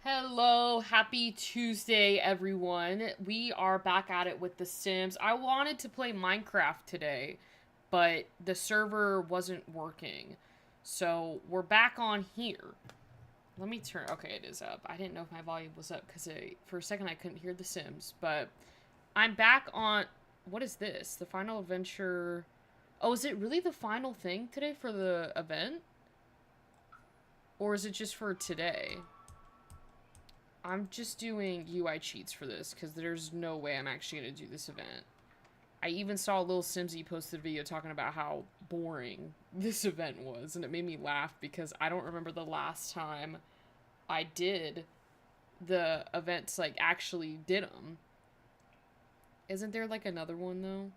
Hello, happy Tuesday, everyone. We are back at it with The Sims. I wanted to play Minecraft today, but the server wasn't working. So we're back on here. Let me turn. Okay, it is up. I didn't know if my volume was up because for a second I couldn't hear The Sims. But I'm back on. What is this? The final adventure. Oh, is it really the final thing today for the event? Or is it just for today? I'm just doing UI cheats for this because there's no way I'm actually going to do this event. I even saw a little Simsy posted a video talking about how boring this event was, and it made me laugh because I don't remember the last time I did the events, like, actually did them. Isn't there, like, another one, though?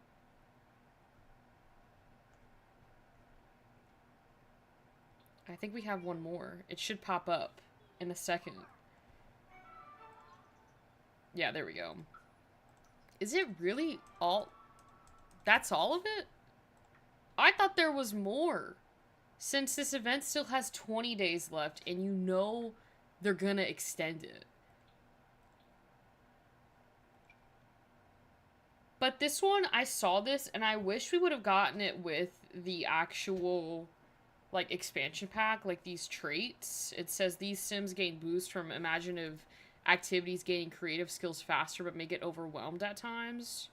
I think we have one more. It should pop up in a second. Yeah, there we go. Is it really all... That's all of it? I thought there was more. Since this event still has 20 days left and you know they're gonna extend it. But this one, I saw this and I wish we would have gotten it with the actual, like, expansion pack, like these traits. It says these Sims gain boost from imaginative activities, gaining creative skills faster, but may get overwhelmed at times.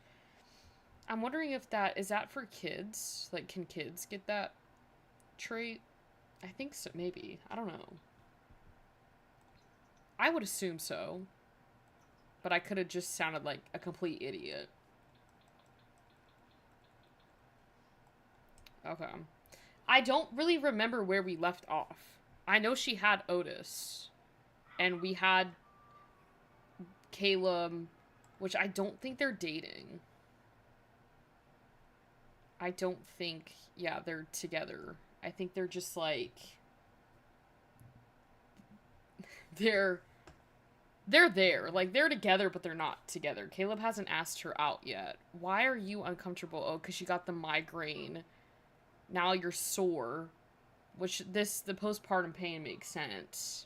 I'm wondering if is that for kids? Like, can kids get that trait? I think so, maybe. I don't know. I would assume so. But I could have just sounded like a complete idiot. Okay. I don't really remember where we left off. I know she had Otis. And we had Caleb, which I don't think they're dating. I don't think, yeah, they're together. I think they're just like... They're there. Like, they're together, but they're not together. Caleb hasn't asked her out yet. Why are you uncomfortable? Oh, because you got the migraine. Now you're sore. Which, the postpartum pain makes sense.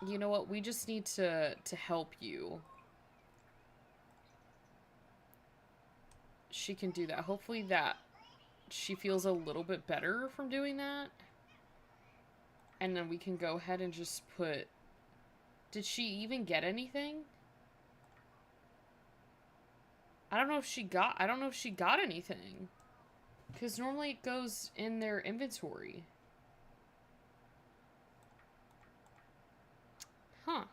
You know what? We just need to help you. She can do that. Hopefully that she feels a little bit better from doing that. And then we can go ahead and just put... Did she even get anything? I don't know if she got anything. Because normally it goes in their inventory. Huh.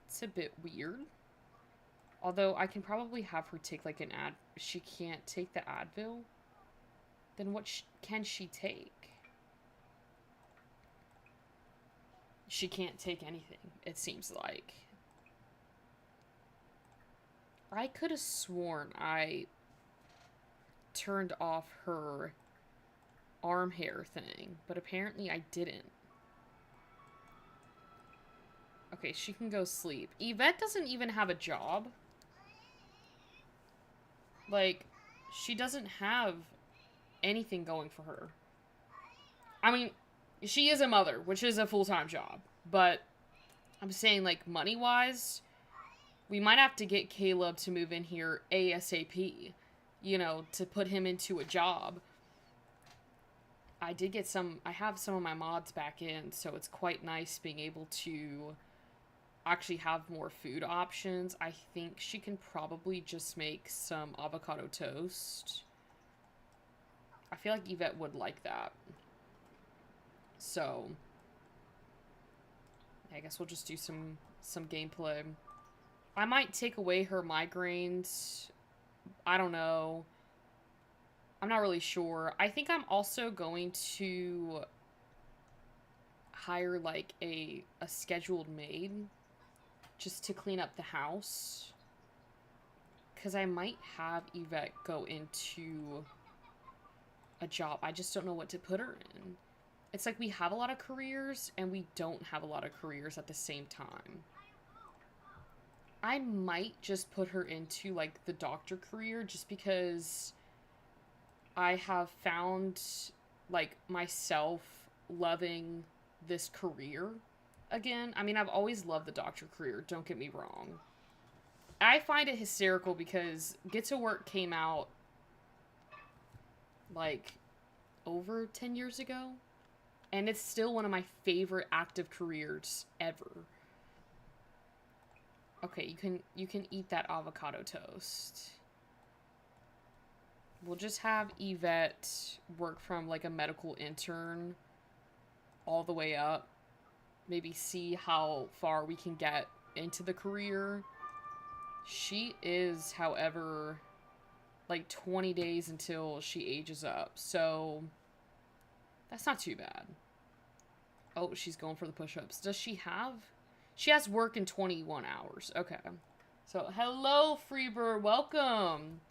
It's a bit weird. Although I can probably have her take like an ad... She can't take the Advil? Then what can she take? She can't take anything, it seems like. I could have sworn I turned off her arm hair thing, but apparently I didn't. Okay, she can go sleep. Yvette doesn't even have a job. Like, she doesn't have anything going for her. I mean, she is a mother, which is a full-time job. But I'm saying, like, money-wise, we might have to get Caleb to move in here ASAP. You know, to put him into a job. I have some of my mods back in, so it's quite nice being able to actually have more food options. I think she can probably just make some avocado toast. I feel like Yvette would like that. So, I guess we'll just do some gameplay. I might take away her migraines. I don't know. I'm not really sure. I think I'm also going to hire, like, a scheduled maid just to clean up the house. Because I might have Yvette go into a job. I just don't know what to put her in. It's like we have a lot of careers and we don't have a lot of careers at the same time. I might just put her into, like, the doctor career just because I have found, like, myself loving this career again. I mean, I've always loved the doctor career, don't get me wrong. I find it hysterical because Get to Work came out like over 10 years ago, and it's still one of my favorite active careers ever. Okay, you can eat that avocado toast. We'll just have Yvette work from like a medical intern all the way up. Maybe see how far we can get into the career. She is, however, like 20 days until she ages up. So that's not too bad. Oh, she's going for the push-ups. Does she have... She has work in 21 hours. Okay. So, hello, Freebird. Welcome.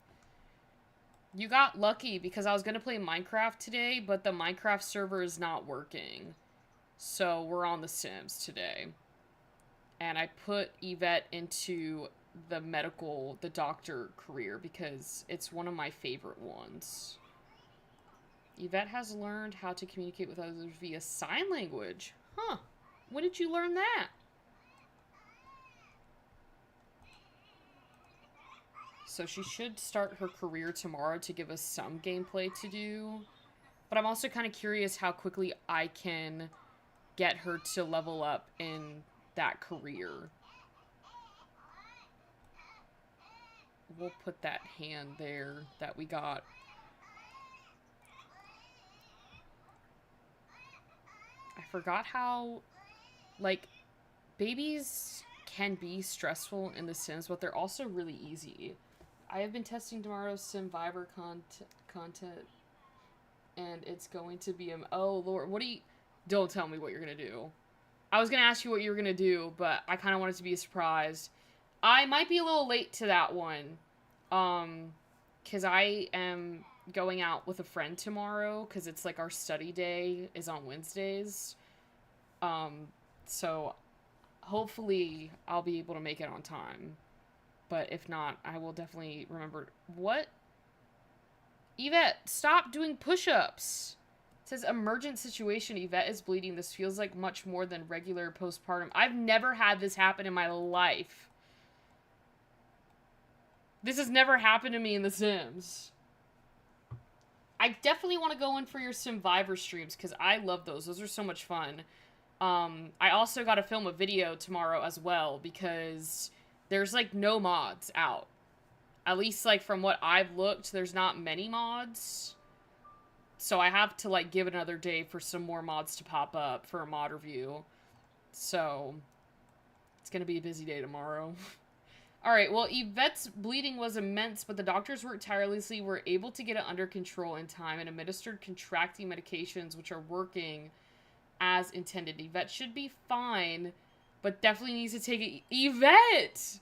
You got lucky because I was going to play Minecraft today, but the Minecraft server is not working. So, we're on The Sims today. And I put Yvette into the doctor career because it's one of my favorite ones. Yvette has learned how to communicate with others via sign language. Huh. When did you learn that? So she should start her career tomorrow to give us some gameplay to do. But I'm also kind of curious how quickly I can get her to level up in that career. We'll put that hand there that we got. I forgot how, like, babies can be stressful in The Sims, but they're also really easy. I have been testing tomorrow's Simvivor content, and it's going to be oh Lord, what do you? Don't tell me what you're gonna do. I was gonna ask you what you were gonna do, but I kind of want it to be a surprise. I might be a little late to that one, because I am going out with a friend tomorrow, because it's like our study day is on Wednesdays. So hopefully I'll be able to make it on time. But if not, I will definitely remember. What? Yvette, stop doing push-ups. It says, emergent situation. Yvette is bleeding. This feels like much more than regular postpartum. I've never had this happen in my life. This has never happened to me in The Sims. I definitely want to go in for your Simvivor streams because I love those. Those are so much fun. I also got to film a video tomorrow as well because there's, like, no mods out. At least, like, from what I've looked, there's not many mods. So I have to, like, give it another day for some more mods to pop up for a mod review. So, it's gonna be a busy day tomorrow. Alright, well, Yvette's bleeding was immense, but the doctors worked tirelessly, were able to get it under control in time, and administered contracting medications, which are working as intended. Yvette should be fine, but definitely needs to take it. Yvette!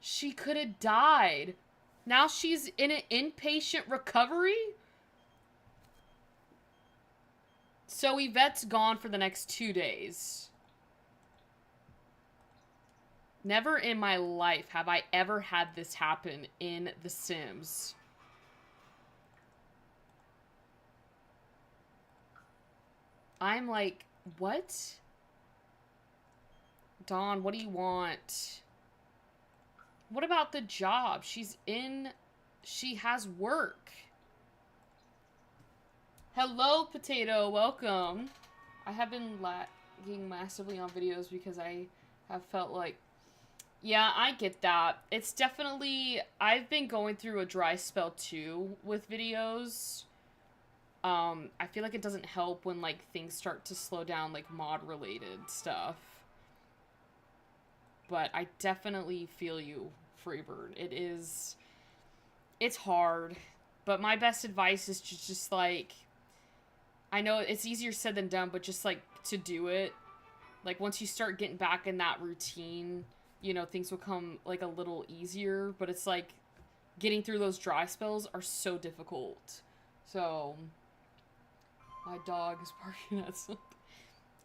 She could have died. Now she's in an inpatient recovery? So Yvette's gone for the next 2 days. Never in my life have I ever had this happen in The Sims. I'm like, what? Dawn, what do you want? What about the job? She has work. Hello, Potato, welcome. I have been lagging massively on videos because I have felt like... Yeah, I get that. It's definitely... I've been going through a dry spell, too, with videos. I feel like it doesn't help when, like, things start to slow down, like, mod-related stuff. But I definitely feel you, Freebird. It's hard. But my best advice is to just, like... I know it's easier said than done, but just, like, to do it. Like, once you start getting back in that routine, you know, things will come, like, a little easier. But it's, like, getting through those dry spells are so difficult. So, my dog is barking at something.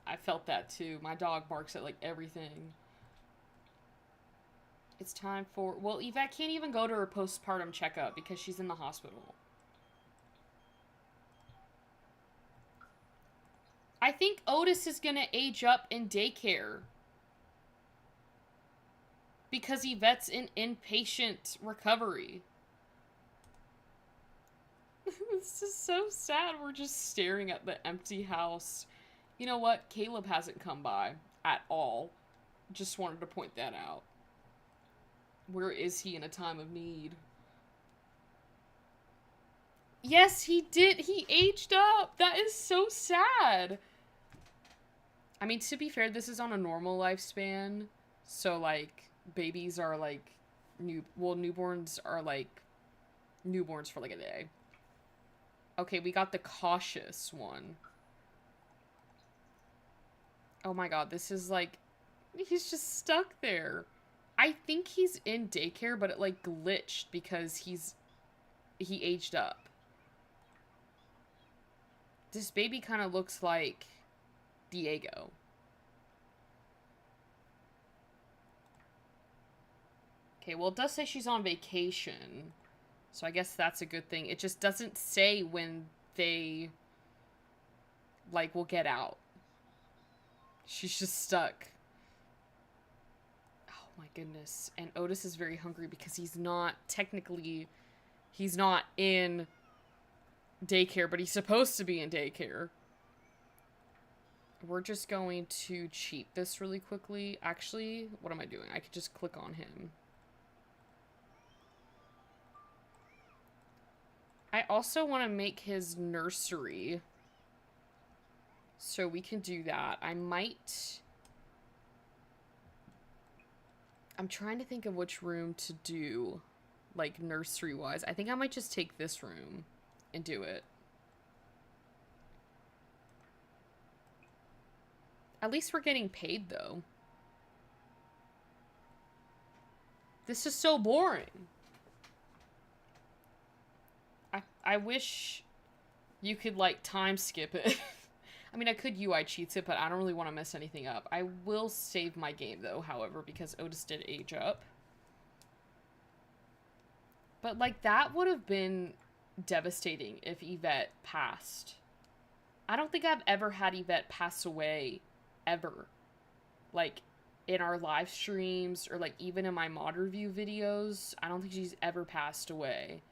I felt that, too. My dog barks at, like, everything. It's time for... Well, Yvette can't even go to her postpartum checkup because she's in the hospital. I think Otis is gonna age up in daycare. Because Yvette's in inpatient recovery. This is so sad. We're just staring at the empty house. You know what? Caleb hasn't come by at all. Just wanted to point that out. Where is he in a time of need? Yes, he did. He aged up. That is so sad. I mean, to be fair, this is on a normal lifespan. So, like, babies are, like, newborns are, like, newborns for, like, a day. Okay, we got the cautious one. Oh my god, this is, like, he's just stuck there. I think he's in daycare, but it, like, glitched because he aged up. This baby kind of looks like Diego. Okay, well, it does say she's on vacation. So I guess that's a good thing. It just doesn't say when they, like, will get out. She's just stuck. Oh my goodness. And Otis is very hungry because he's not in daycare, but he's supposed to be in daycare. We're just going to cheat this really quickly. Actually, what am I doing? I could just click on him. I also want to make his nursery. So we can do that. I'm trying to think of which room to do, like, nursery-wise. I think I might just take this room and do it. At least we're getting paid, though. This is so boring. I wish you could, like, time skip it. I mean, I could UI cheats it, but I don't really want to mess anything up. I will save my game, though, however, because Otis did age up. But, like, that would have been devastating if Yvette passed. I don't think I've ever had Yvette pass away, ever. Like, in our live streams, or, like, even in my mod review videos, I don't think she's ever passed away.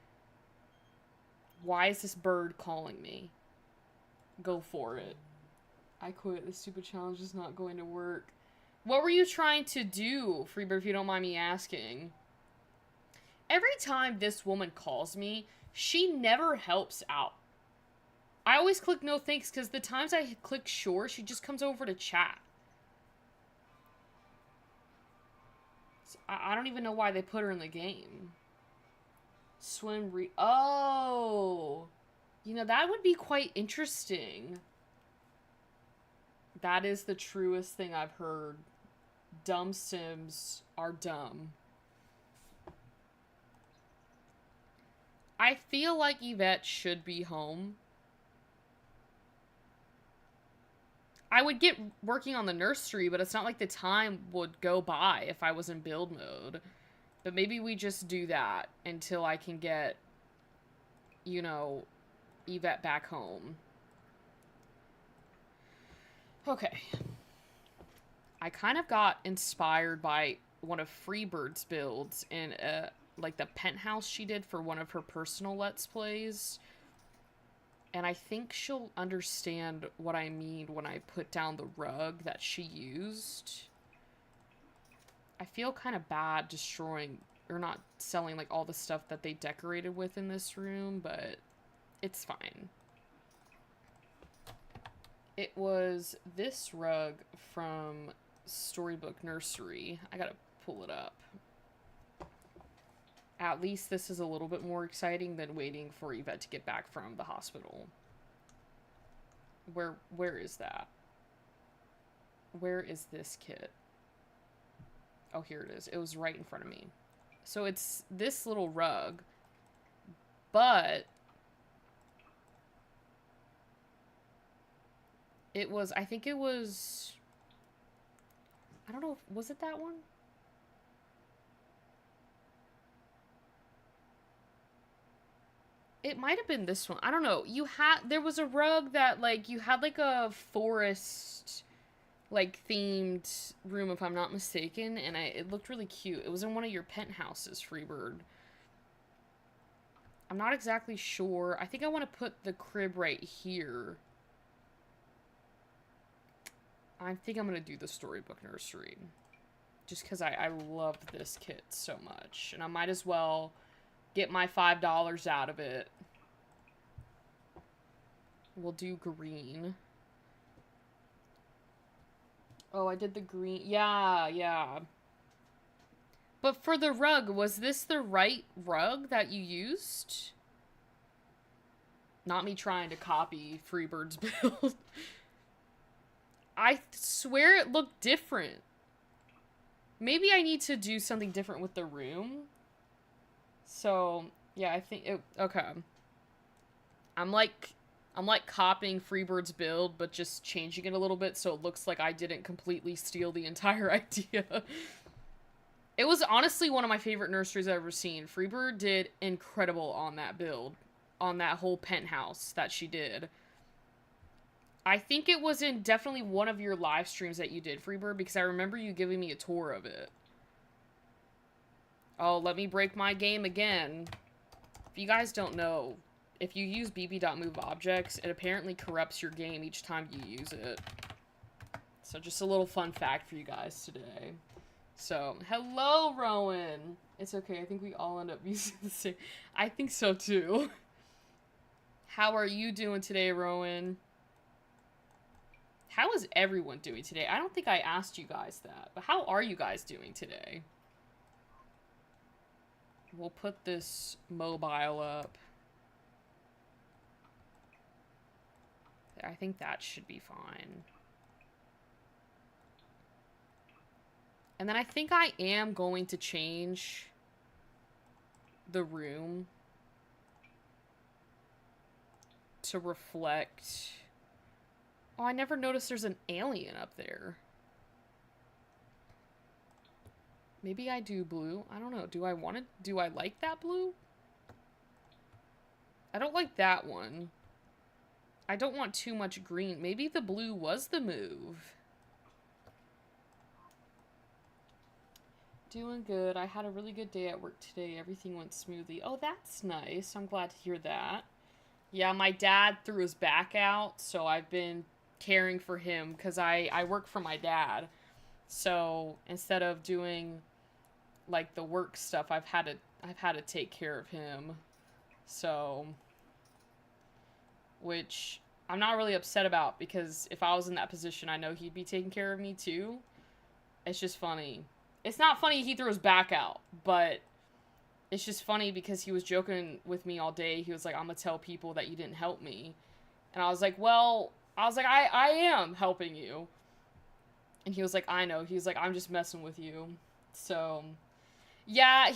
Why is this bird calling me? Go for it. I quit. This stupid challenge is not going to work. What were you trying to do, Freebird, if you don't mind me asking? Every time this woman calls me, she never helps out. I always click no thanks because the times I click sure, she just comes over to chat. So I don't even know why they put her in the game. Oh! You know, that would be quite interesting. That is the truest thing I've heard. Dumb Sims are dumb. I feel like Yvette should be home. I would get working on the nursery, but it's not like the time would go by if I was in build mode. But maybe we just do that until I can get, you know, Yvette back home. Okay. I kind of got inspired by one of Freebird's builds in, like, the penthouse she did for one of her personal Let's Plays. And I think she'll understand what I mean when I put down the rug that she used. I feel kind of bad destroying, or not selling, like, all the stuff that they decorated with in this room, but it's fine. It was this rug from Storybook Nursery. I gotta pull it up. At least this is a little bit more exciting than waiting for Yvette to get back from the hospital. Where is that? Where is this kit? Oh, here it is. It was right in front of me. So it's this little rug, but it was, I think it was, I don't know, was it that one? It might have been this one. I don't know. There was a rug that, like, you had, like, a forest, like, themed room, if I'm not mistaken, and it looked really cute. It was in one of your penthouses, Freebird. I'm not exactly sure. I think I want to put the crib right here. I think I'm going to do the Storybook Nursery. Just because I love this kit so much. And I might as well get my $5 out of it. We'll do green. Oh, I did the green. Yeah, yeah. But for the rug, was this the right rug that you used? Not me trying to copy Freebird's build. I swear it looked different. Maybe I need to do something different with the room. So, yeah, I think it... Okay. I'm like copying Freebird's build, but just changing it a little bit so it looks like I didn't completely steal the entire idea. It was honestly one of my favorite nurseries I've ever seen. Freebird did incredible on that build. On that whole penthouse that she did. I think it was in definitely one of your live streams that you did, Freebird, because I remember you giving me a tour of it. Oh, let me break my game again. If you guys don't know, if you use bb.move objects, it apparently corrupts your game each time you use it. So just a little fun fact for you guys today. So, hello, Rowan. It's okay, I think we all end up using the same. I think so, too. How are you doing today, Rowan? How is everyone doing today? I don't think I asked you guys that, but how are you guys doing today? We'll put this mobile up. I think that should be fine. And then I think I am going to change the room to reflect... Oh, I never noticed there's an alien up there. Maybe I do blue. I don't know. Do I like that blue? I don't like that one. I don't want too much green. Maybe the blue was the move. Doing good. I had a really good day at work today. Everything went smoothly. Oh, that's nice. I'm glad to hear that. Yeah, my dad threw his back out, so I've been caring for him because I work for my dad. So instead of doing like the work stuff, I've had to take care of him. So, which I'm not really upset about, because if I was in that position, I know he'd be taking care of me too. It's just funny. It's not funny he threw his back out, but it's just funny because he was joking with me all day. He was like, I'm gonna tell people that you didn't help me. And I was like, well, I am helping you. And he was like, I know. He was like, I'm just messing with you. So, yeah,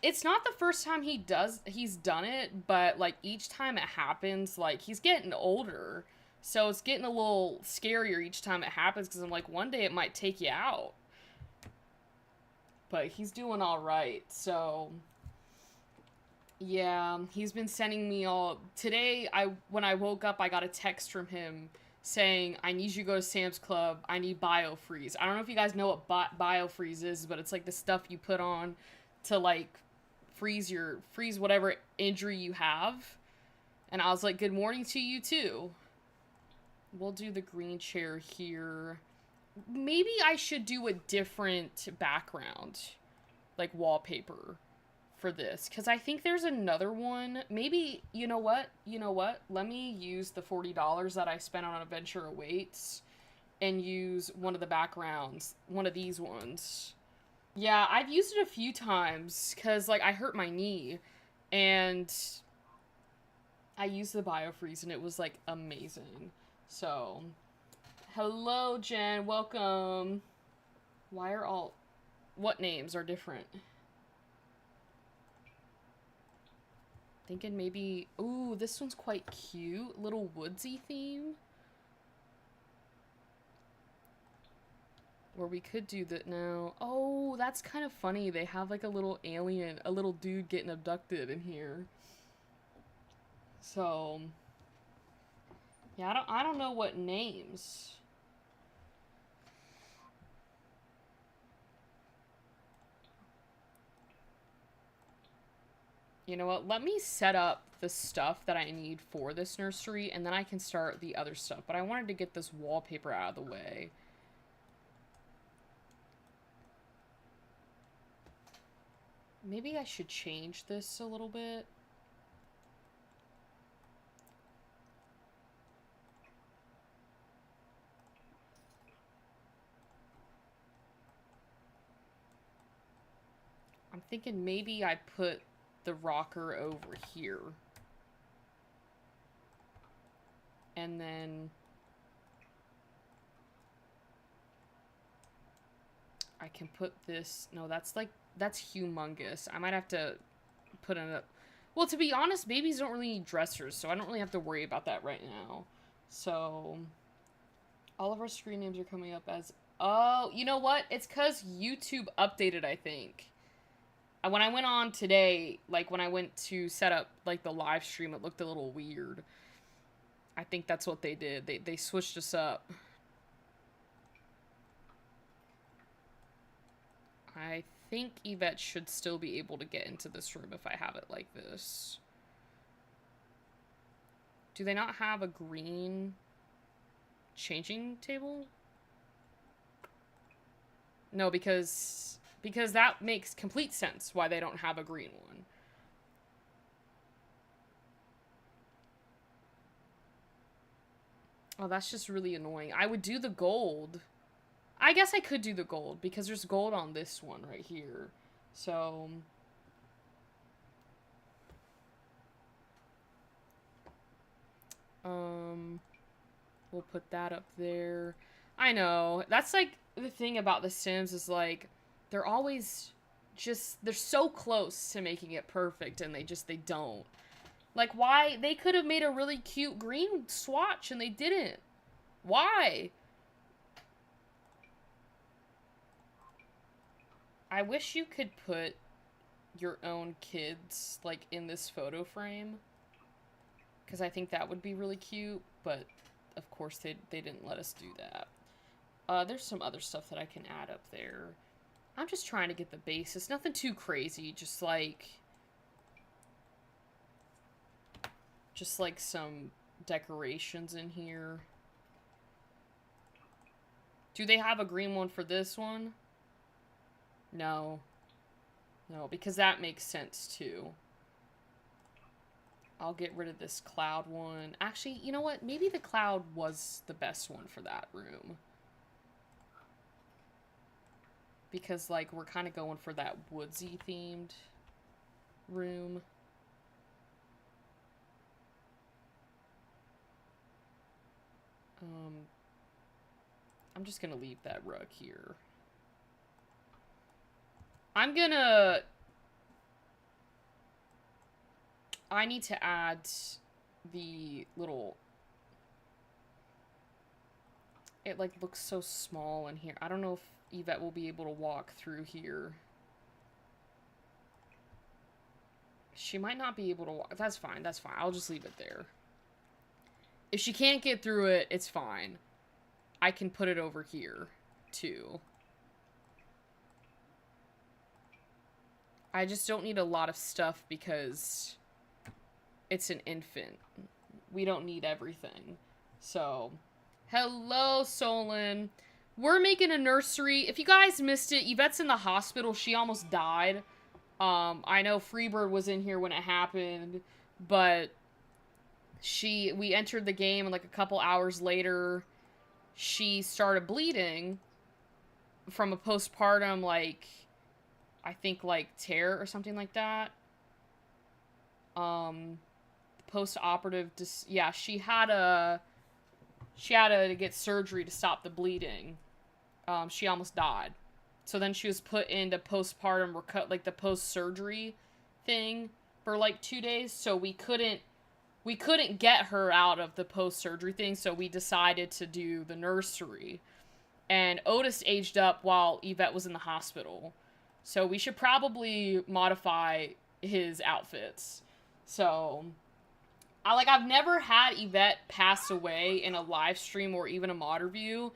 it's not the first time he's done it, but, like, each time it happens, like, he's getting older. So it's getting a little scarier each time it happens, because I'm like, one day it might take you out. But he's doing all right, so... Yeah, he's been sending me all... Today, when I woke up, I got a text from him saying, I need you to go to Sam's Club. I need BioFreeze. I don't know if you guys know what BioFreeze is, but it's like the stuff you put on to, like, freeze whatever injury you have. And I was like, good morning to you, too. We'll do the green chair here. Maybe I should do a different background, like wallpaper, for this, because I think there's another one. Maybe, you know what? Let me use the $40 that I spent on Adventure Awaits and use one of the backgrounds, one of these ones. Yeah, I've used it a few times, because, like, I hurt my knee, and I used the BioFreeze, and it was, like, amazing. So, hello, Jen. Welcome. What names are different? Thinking maybe... Ooh, this one's quite cute. Little woodsy theme. Or we could do that now. Oh, that's kind of funny. They have like a little alien, a little dude getting abducted in here. So, yeah, I don't know what names. You know what? Let me set up the stuff that I need for this nursery, and then I can start the other stuff. But I wanted to get this wallpaper out of the way. Maybe I should change this a little bit. I'm thinking maybe I put the rocker over here. And then I can put this, no, that's humongous. I might have to put in a, well, to be honest, babies don't really need dressers, so I don't really have to worry about that right now. So, all of our screen names are coming up as, oh, you know what? It's because YouTube updated, I think. When I went on today, like when I went to set up like the live stream, it looked a little weird. I think that's what they did. They switched us up. I think Yvette should still be able to get into this room if I have it like this. Do they not have a green changing table? No, because that makes complete sense why they don't have a green one. Oh, that's just really annoying. I would do the gold. I guess I could do the gold, because there's gold on this one right here. So... we'll put that up there. I know. That's, like, the thing about The Sims is, like, they're always just... They're so close to making it perfect, and they don't. Like, why? They could have made a really cute green swatch, and they didn't. Why? I wish you could put your own kids, like, in this photo frame. Because I think that would be really cute, but of course they didn't let us do that. There's some other stuff that I can add up there. I'm just trying to get the basis. Nothing too crazy, just like some decorations in here. Do they have a green one for this one? No. No, because that makes sense too. I'll get rid of this cloud one. Actually, you know what? Maybe the cloud was the best one for that room. Because, like, we're kind of going for that woodsy themed room. I'm just gonna leave that rug here. I need to add the little... It, like, looks so small in here. I don't know if Yvette will be able to walk through here. She might not be able to walk. That's fine, that's fine. I'll just leave it there. If she can't get through it, it's fine. I can put it over here, too. I just don't need a lot of stuff because it's an infant. We don't need everything. So, hello, Solon. We're making a nursery. If you guys missed it, Yvette's in the hospital. She almost died. I know Freebird was in here when it happened, but we entered the game and like a couple hours later, she started bleeding from a postpartum, like, I think, like, tear or something like that. Post-operative, yeah, she had to get surgery to stop the bleeding. She almost died. So then she was put into postpartum, like, the post-surgery thing for, like, 2 days, so we couldn't get her out of the post-surgery thing, so we decided to do the nursery. And Otis aged up while Yvette was in the hospital. So we should probably modify his outfits. So I've never had Yvette pass away in a live stream or even a mod review.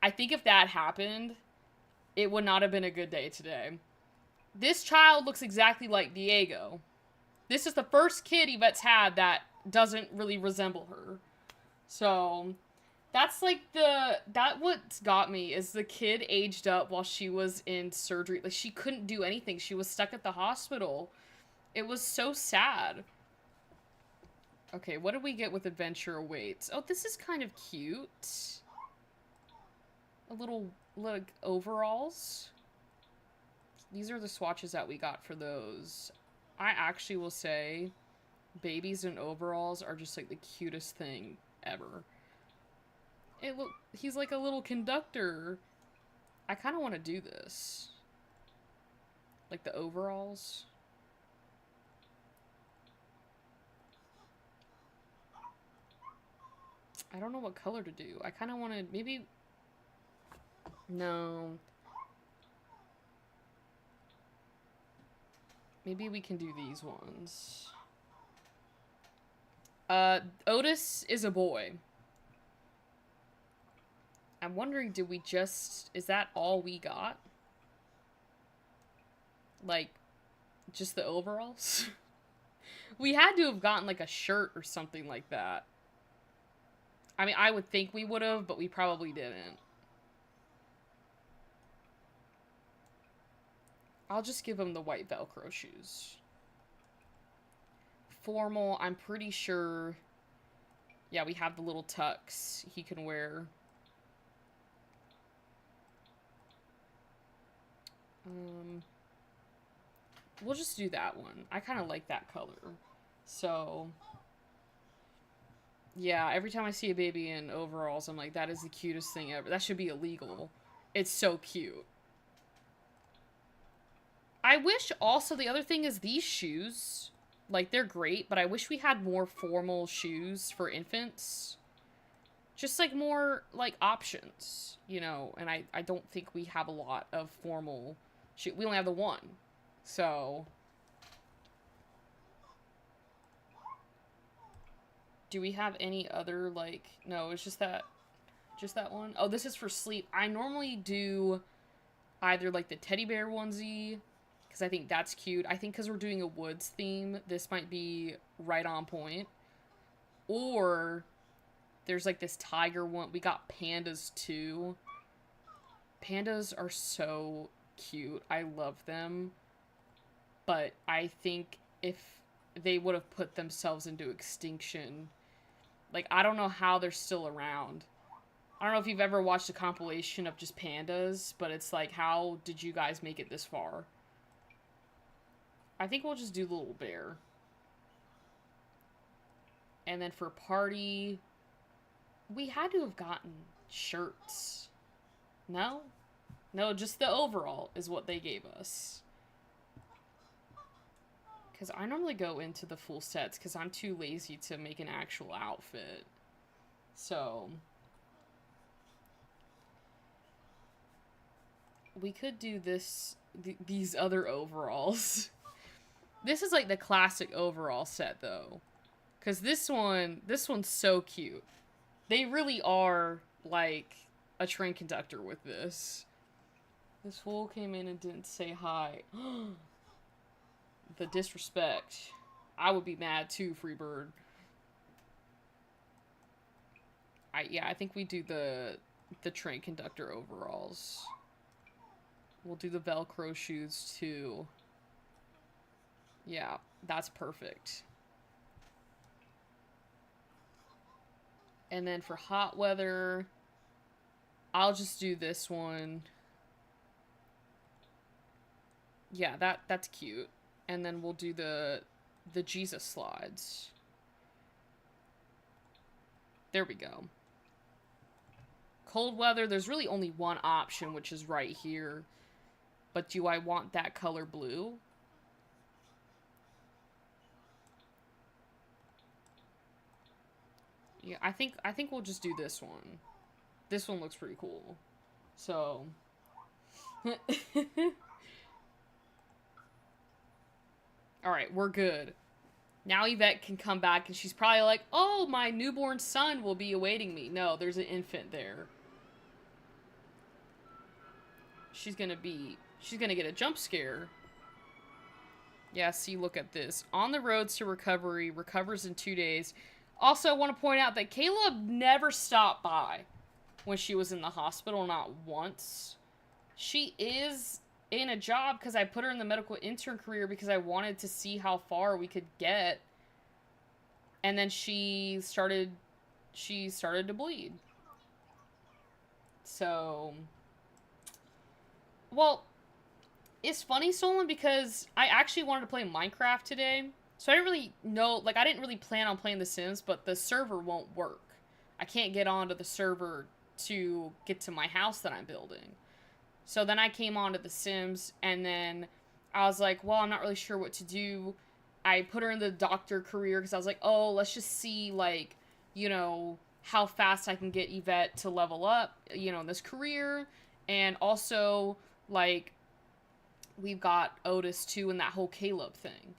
I think if that happened, it would not have been a good day today. This child looks exactly like Diego. This is the first kid Yvette's had that doesn't really resemble her. So, that's like that what's got me is the kid aged up while she was in surgery. Like, she couldn't do anything. She was stuck at the hospital. It was so sad. Okay, what did we get with Adventure Awaits? Oh, this is kind of cute. A little, like, overalls. These are the swatches that we got for those. I actually will say babies in overalls are just, like, the cutest thing ever. He's like a little conductor. I kind of want to do this. Like the overalls. I don't know what color to do. I kind of want to maybe... No. Maybe we can do these ones. Otis is a boy. I'm wondering, did we just... Is that all we got? Like, just the overalls? We had to have gotten, like, a shirt or something like that. I mean, I would think we would have, but we probably didn't. I'll just give him the white Velcro shoes. Formal, I'm pretty sure... Yeah, we have the little tux he can wear. We'll just do that one. I kind of like that color. So... Yeah, every time I see a baby in overalls, I'm like, that is the cutest thing ever. That should be illegal. It's so cute. I wish also, the other thing is these shoes, like, they're great, but I wish we had more formal shoes for infants. Just, like, more, like, options, you know, and I don't think we have a lot of formal shoes. We only have the one. So... Do we have any other, like... No, it's just that one. Oh, this is for sleep. I normally do either, like, the teddy bear onesie, because I think that's cute. I think because we're doing a woods theme, this might be right on point. Or there's, like, this tiger one. We got pandas, too. Pandas are so cute. I love them. But I think if they would have put themselves into extinction... Like, I don't know how they're still around. I don't know if you've ever watched a compilation of just pandas, but it's like, how did you guys make it this far? I think we'll just do the little bear. And then for party, we had to have gotten shirts. No? No, just the overall is what they gave us. Because I normally go into the full sets because I'm too lazy to make an actual outfit. So... We could do this... these other overalls. This is like the classic overall set, though. Because this one's so cute. They really are, like, a train conductor with this. This fool came in and didn't say hi. The disrespect. I would be mad too, Freebird. I think we do the train conductor overalls. We'll do the Velcro shoes too. Yeah, that's perfect. And then for hot weather, I'll just do this one. Yeah, that's cute. And then we'll do the Jesus slides. There we go. Cold weather, there's really only one option, which is right here. But do I want that color blue? Yeah, I think we'll just do this one. This one looks pretty cool. So... Alright, we're good. Now Yvette can come back and she's probably like, oh, my newborn son will be awaiting me. No, there's an infant there. She's gonna get a jump scare. Yeah, see, look at this. On the roads to recovery, recovers in 2 days. Also, I want to point out that Caleb never stopped by when she was in the hospital, not once. She is in a job because I put her in the medical intern career because I wanted to see how far we could get. And then she started to bleed. So, well, it's funny, Stolen, because I actually wanted to play Minecraft today. So I didn't really know, like, I didn't really plan on playing The Sims, but the server won't work. I can't get onto the server to get to my house that I'm building. So then I came onto The Sims, and then I was like, well, I'm not really sure what to do. I put her in the doctor career because I was like, oh, let's just see, like, you know, how fast I can get Yvette to level up, you know, in this career. And also, like, we've got Otis too and that whole Caleb thing.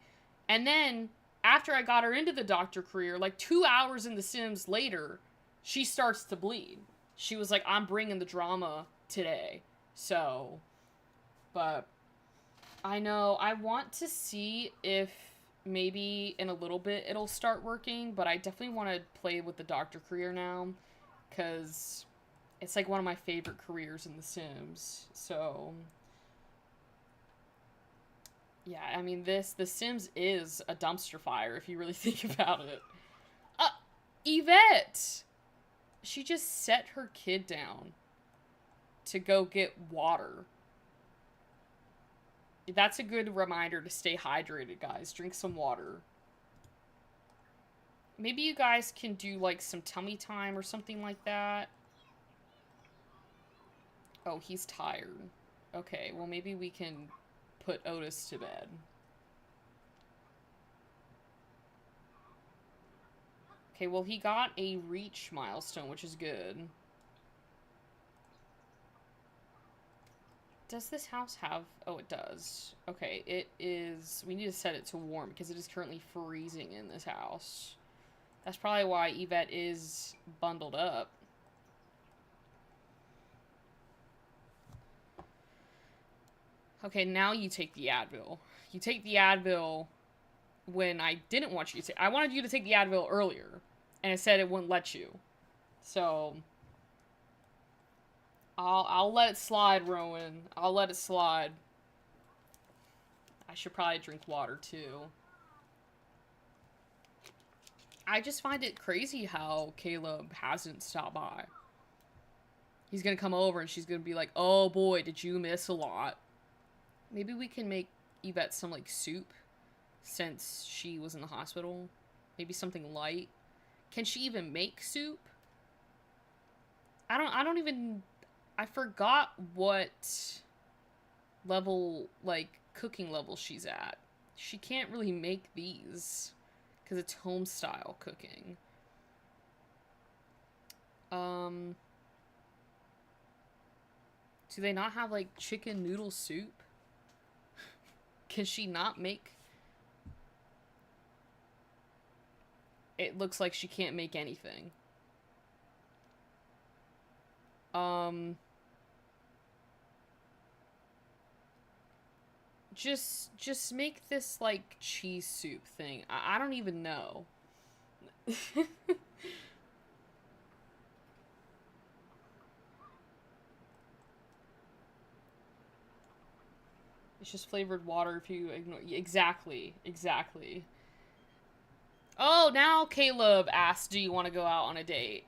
And then after I got her into the doctor career, like 2 hours in The Sims later, she starts to bleed. She was like, I'm bringing the drama today. So, but I know I want to see if maybe in a little bit it'll start working, but I definitely want to play with the doctor career now because it's like one of my favorite careers in The Sims. So, yeah, I mean, The Sims is a dumpster fire if you really think about it. Yvette! She just set her kid down to go get water. That's a good reminder to stay hydrated, guys. Drink some water. Maybe you guys can do, like, some tummy time or something like that. Oh, he's tired. Okay, well, maybe we can put Otis to bed. Okay, well, he got a reach milestone, which is good. Does this house have... Oh, it does. Okay, it is... We need to set it to warm because it is currently freezing in this house. That's probably why Yvette is bundled up. Okay, now you take the Advil. You take the Advil when I didn't want you to take... I wanted you to take the Advil earlier, and it said it wouldn't let you. So... I'll let it slide, Rowan. I'll let it slide. I should probably drink water, too. I just find it crazy how Caleb hasn't stopped by. He's gonna come over and she's gonna be like, oh boy, did you miss a lot. Maybe we can make Yvette some, like, soup since she was in the hospital. Maybe something light. Can she even make soup? I don't even... I forgot what level, like, cooking level she's at. She can't really make these because it's home style cooking. Do they not have, like, chicken noodle soup? Can she not make... It looks like she can't make anything. Just make this, like, cheese soup thing. I don't even know. It's just flavored water if you ignore... Exactly. Exactly. Oh, now Caleb asked, do you want to go out on a date?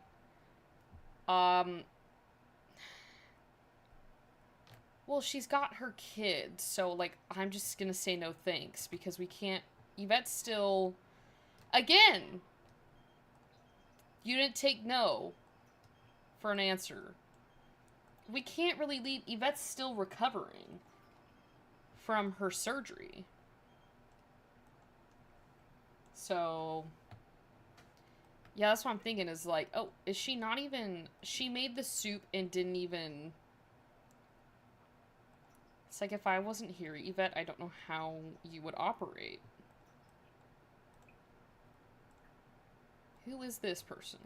Well, she's got her kid, so, like, I'm just gonna say no thanks, because we can't... Yvette's still... Again! You didn't take no for an answer. We can't really leave... Yvette's still recovering from her surgery. So... Yeah, that's what I'm thinking, is like, oh, is she not even... She made the soup and didn't even... It's like, if I wasn't here, Yvette, I don't know how you would operate. Who is this person?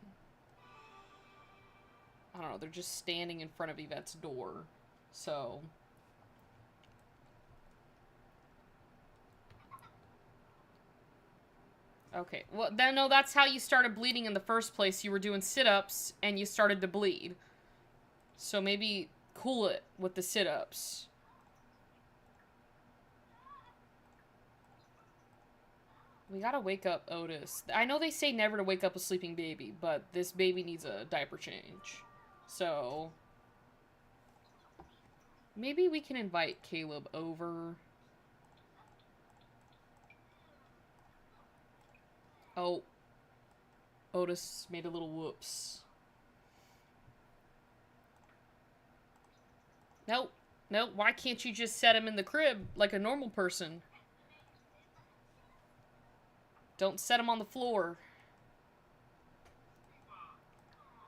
I don't know, they're just standing in front of Yvette's door. So... Okay, well, then, no, that's how you started bleeding in the first place. You were doing sit-ups, and you started to bleed. So maybe cool it with the sit-ups. We gotta wake up Otis. I know they say never to wake up a sleeping baby, but this baby needs a diaper change. So... maybe we can invite Caleb over. Oh. Otis made a little whoops. Nope. Nope. Why can't you just set him in the crib like a normal person? Don't set him on the floor.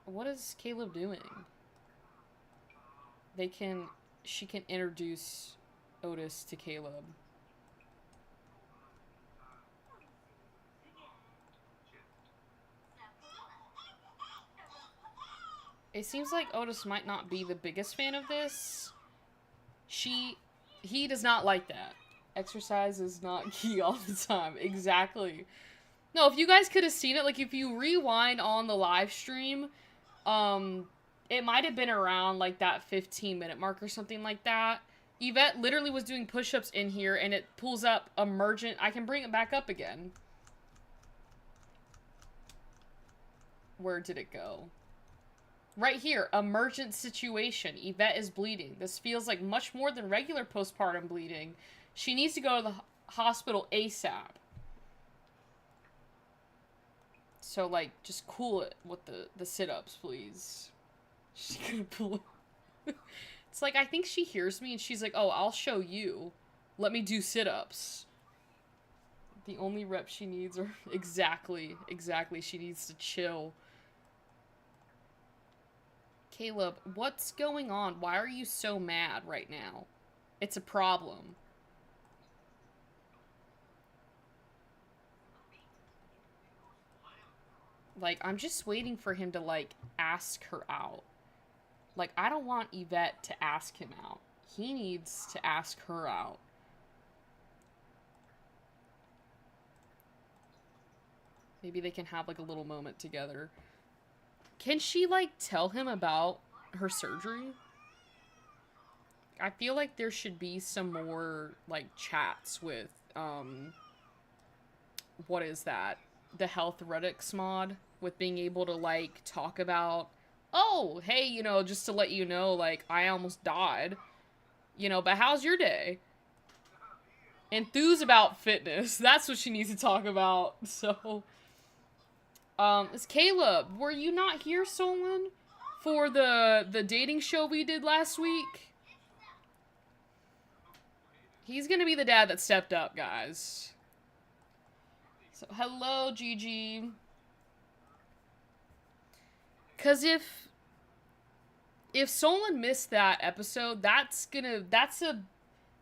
What is Caleb doing? She can introduce Otis to Caleb. It seems like Otis might not be the biggest fan of this. He does not like that. Exercise is not key all the time. Exactly. No, if you guys could have seen it, like, if you rewind on the live stream, it might have been around, like, that 15-minute mark or something like that. Yvette literally was doing push-ups in here, and it pulls up emergent. I can bring it back up again. Where did it go? Right here, emergent situation. Yvette is bleeding. This feels like much more than regular postpartum bleeding. She needs to go to the hospital ASAP. So, like, just cool it with the sit-ups, please. She's gonna pull it. It's like, I think she hears me and she's like, oh, I'll show you. Let me do sit-ups. The only reps she needs are... Exactly. She needs to chill. Caleb, what's going on? Why are you so mad right now? It's a problem. Like, I'm just waiting for him to, like, ask her out. Like, I don't want Yvette to ask him out. He needs to ask her out. Maybe they can have, like, a little moment together. Can she, like, tell him about her surgery? I feel like there should be some more, like, chats with, what is that? The Health Redux mod? With being able to, like, talk about, oh, hey, you know, just to let you know, like, I almost died. You know, but how's your day? Enthuse about fitness. That's what she needs to talk about, so... It's Caleb. Were you not here, Solon? For the dating show we did last week? He's gonna be the dad that stepped up, guys. So, hello, Gigi. Cause if Solon missed that episode,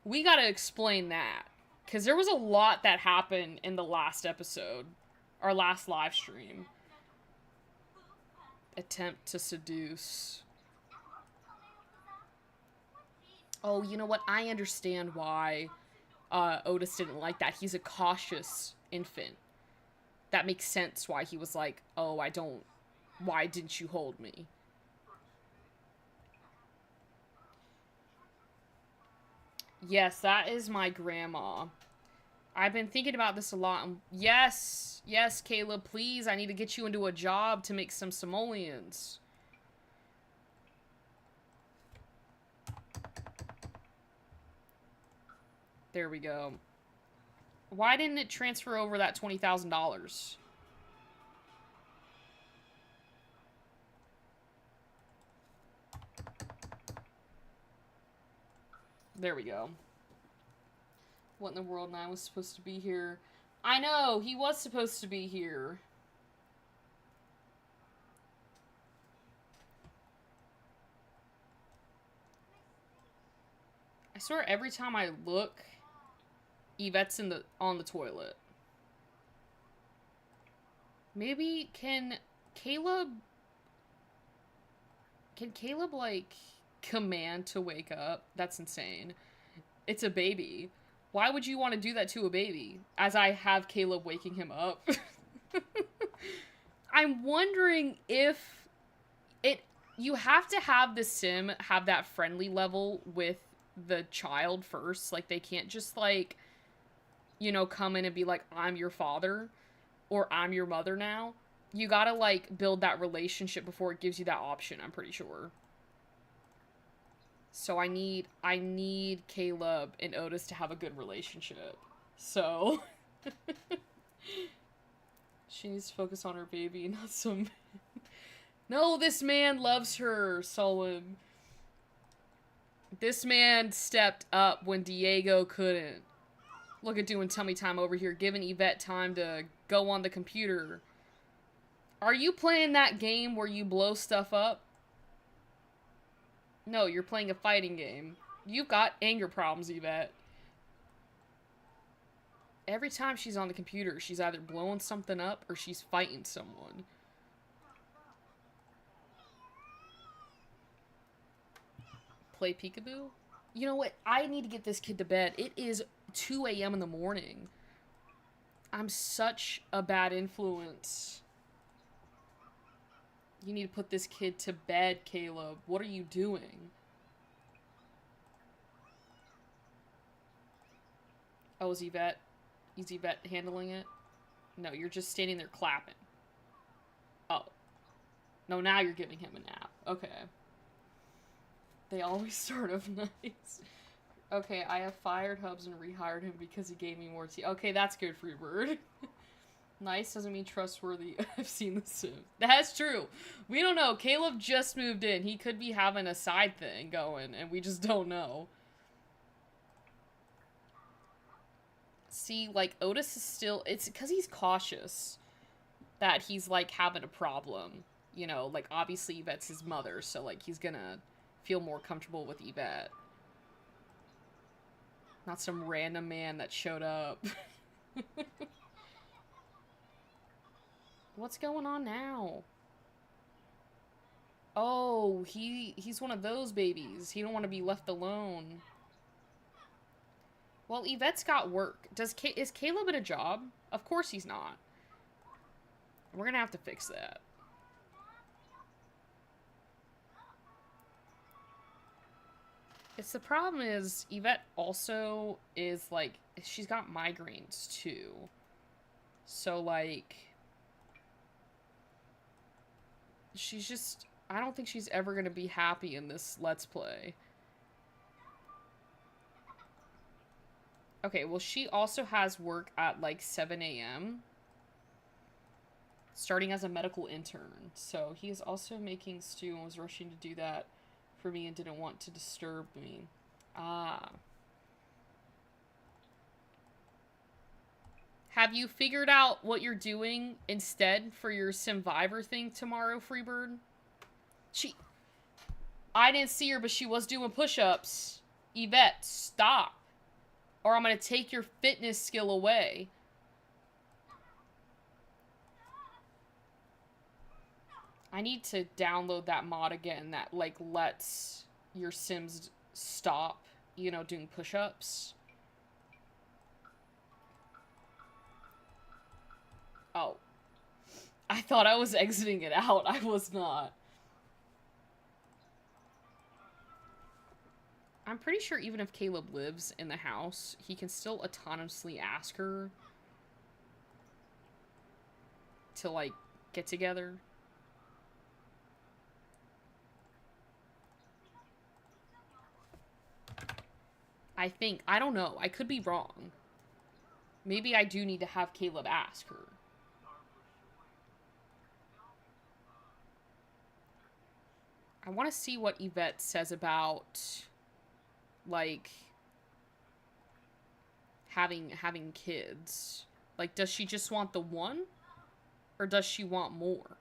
we gotta explain that. Cause there was a lot that happened in the last episode. Our last live stream. Attempt to seduce. Oh, you know what? I understand why Otis didn't like that. He's a cautious infant. That makes sense why he was like, oh, why didn't you hold me? Yes, that is my grandma. I've been thinking about this a lot. Yes, Caleb, please. I need to get you into a job to make some simoleons. There we go. Why didn't it transfer over that $20,000? There we go. What in the world? And I was supposed to be here. I know, he was supposed to be here. I swear every time I look, Yvette's on the toilet. Maybe Caleb... Can Caleb, like, command to wake up? That's insane. It's a baby. Why would you want to do that to a baby? As I have Caleb waking him up. I'm wondering if it... You have to have the sim have that friendly level with the child first. Like, they can't just, like, you know, come in and be like, I'm your father. Or I'm your mother now. You gotta, like, build that relationship before it gives you that option, I'm pretty sure. So I need Caleb and Otis to have a good relationship. So... She needs to focus on her baby, not some... No, this man loves her, Solon. This man stepped up when Diego couldn't. Look at doing tummy time over here, giving Yvette time to go on the computer. Are you playing that game where you blow stuff up? No, you're playing a fighting game. You've got anger problems, Yvette. Every time she's on the computer, she's either blowing something up or she's fighting someone. Play peekaboo? You know what? I need to get this kid to bed. It is 2 a.m. in the morning. I'm such a bad influence. You need to put this kid to bed, Caleb. What are you doing? Oh, is Yvette handling it? No, you're just standing there clapping. Oh. No, now you're giving him a nap. Okay. They always start off nice. Okay, I have fired Hubs and rehired him because he gave me more tea. Okay, that's good, Freebird. Nice doesn't mean trustworthy. I've seen The Sims. That's true. We don't know. Caleb just moved in. He could be having a side thing going, and we just don't know. See, like, Otis is still... It's because he's cautious that he's, like, having a problem. You know, like, obviously Yvette's his mother, so, like, he's gonna feel more comfortable with Yvette. Not some random man that showed up. What's going on now? Oh, he's one of those babies. He don't want to be left alone. Well, Yvette's got work. Is Caleb at a job? Of course he's not. We're gonna have to fix that. It's the problem is Yvette also is like she's got migraines too. So like she's just I don't think she's ever gonna be happy in this Let's Play. Okay, well she also has work at like 7 a.m. starting as a medical intern. So he is also making stew and was rushing to do that for me and didn't want to disturb me. Ah. Have you figured out what you're doing instead for your Simvivor thing tomorrow, Freebird? I didn't see her, but she was doing push-ups. Yvette, stop. Or I'm gonna take your fitness skill away. I need to download that mod again that, like, lets your Sims stop, you know, doing push-ups. Oh. I thought I was exiting it out. I was not. I'm pretty sure even if Caleb lives in the house, he can still autonomously ask her to, like, get together. I think. I don't know. I could be wrong. Maybe I do need to have Caleb ask her. I want to see what Yvette says about, like, having kids. Like, does she just want the one? Or does she want more?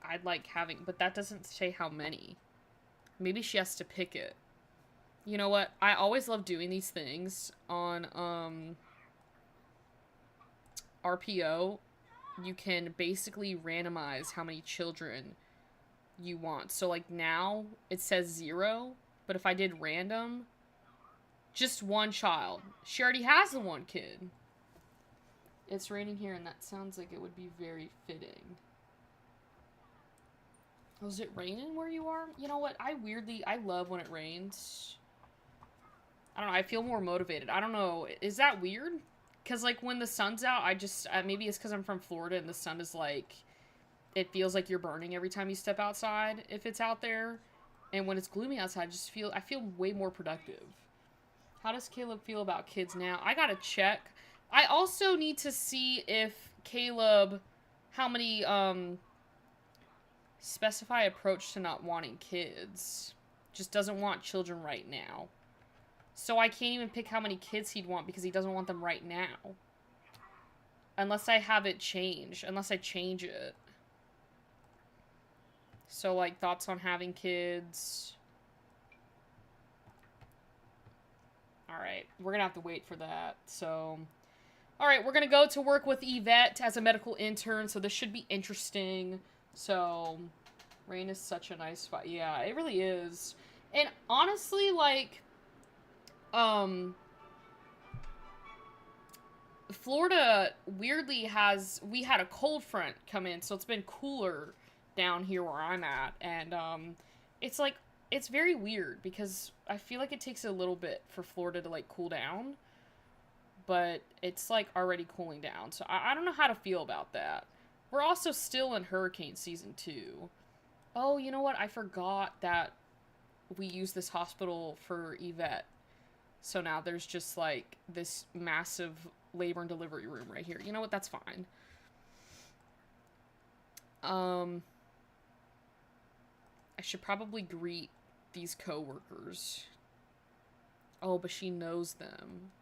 I'd like having, but that doesn't say how many. Maybe she has to pick it. You know what? I always love doing these things on, RPO. You can basically randomize how many children you want. So, like, now it says 0, but if I did random, just one child. She already has the one kid. It's raining here, and that sounds like it would be very fitting. Was it raining where you are? You know what? I love when it rains. I don't know. I feel more motivated. I don't know. Is that weird? Because, like, when the sun's out, maybe it's because I'm from Florida and the sun is, like, it feels like you're burning every time you step outside if it's out there. And when it's gloomy outside, I feel way more productive. How does Caleb feel about kids now? I gotta check. I also need to see if Caleb, how many, specify approach to not wanting kids. Just doesn't want children right now. So I can't even pick how many kids he'd want because he doesn't want them right now. Unless I have it change. Unless I change it. So, like, thoughts on having kids. Alright, we're gonna have to wait for that. So, alright, we're gonna go to work with Yvette as a medical intern, so this should be interesting. So, rain is such a nice spot. Yeah, it really is. And honestly, like, Florida weirdly we had a cold front come in, so it's been cooler down here where I'm at, and it's like, it's very weird because I feel like it takes a little bit for Florida to like cool down, but it's like already cooling down, so I don't know how to feel about that. We're also still in hurricane season 2. Oh, you know what? I forgot that we use this hospital for Yvette. So now there's just, like, this massive labor and delivery room right here. You know what? That's fine. I should probably greet these coworkers. Oh, but she knows them.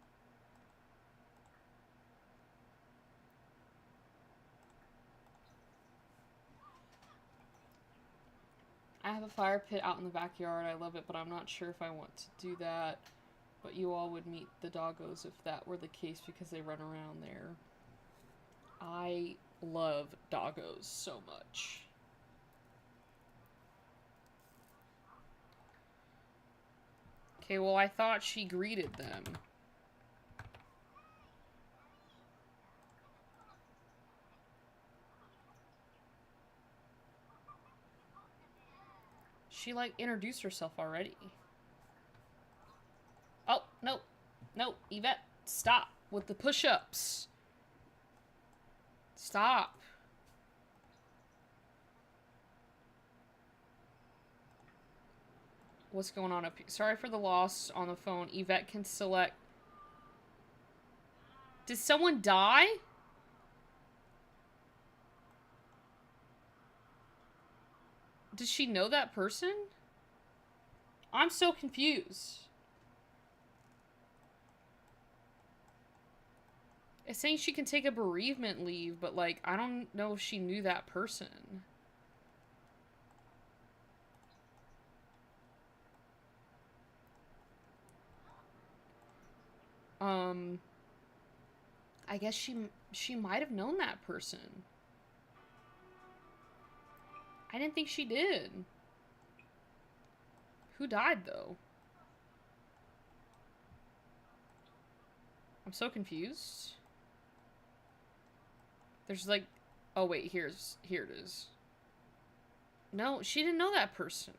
I have a fire pit out in the backyard. I love it, but I'm not sure if I want to do that. But you all would meet the doggos if that were the case because they run around there. I love doggos so much. Okay, well, I thought she greeted them. She, like, introduced herself already. Oh, no. No, Yvette, stop with the push-ups. Stop. What's going on up here? Sorry for the loss on the phone. Yvette can select... Did someone die? Does she know that person? I'm so confused. It's saying she can take a bereavement leave, but, like, I don't know if she knew that person. I guess she might have known that person. I didn't think she did. Who died, though? I'm so confused. There's like... Oh, wait. Here it is. No, she didn't know that person.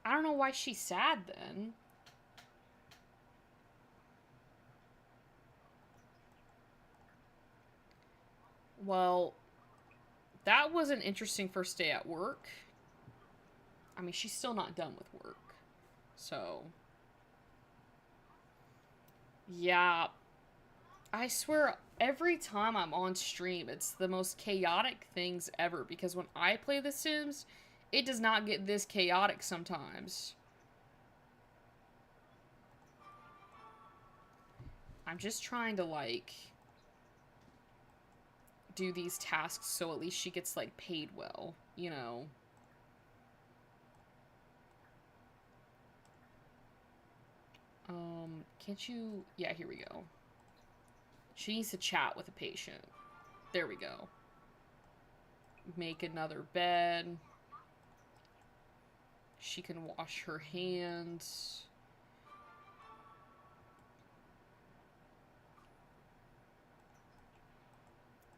I don't know why she's sad, then. Well, that was an interesting first day at work. I mean, she's still not done with work. So... Yeah. I swear, every time I'm on stream, it's the most chaotic things ever. Because when I play The Sims, it does not get this chaotic sometimes. I'm just trying to, like... do these tasks so at least she gets, like, paid well, you know. Can't you... Yeah, here we go. She needs to chat with a patient. There we go. Make another bed. She can wash her hands.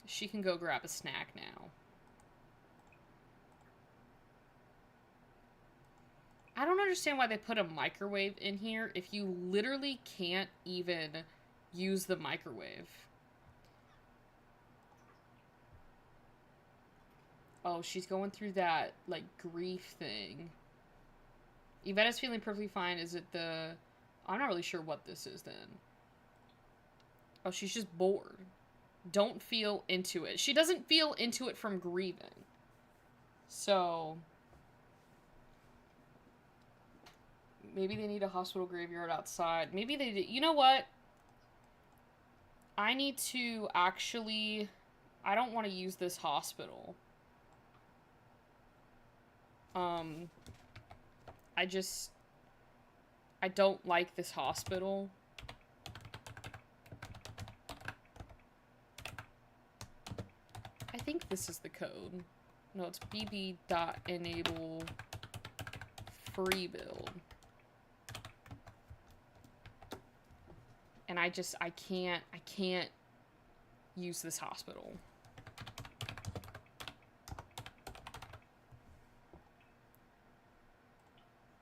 She can go grab a snack now. I don't understand why they put a microwave in here if you literally can't even use the microwave. Oh, she's going through that, like, grief thing. Yvette is feeling perfectly fine. Is it the... I'm not really sure what this is, then. Oh, she's just bored. Don't feel into it. She doesn't feel into it from grieving. So... maybe they need a hospital graveyard outside. Maybe they do. You know what? I need to actually... I don't want to use this hospital. I don't like this hospital. I think this is the code. No, it's bb.enable free build. And I can't use this hospital.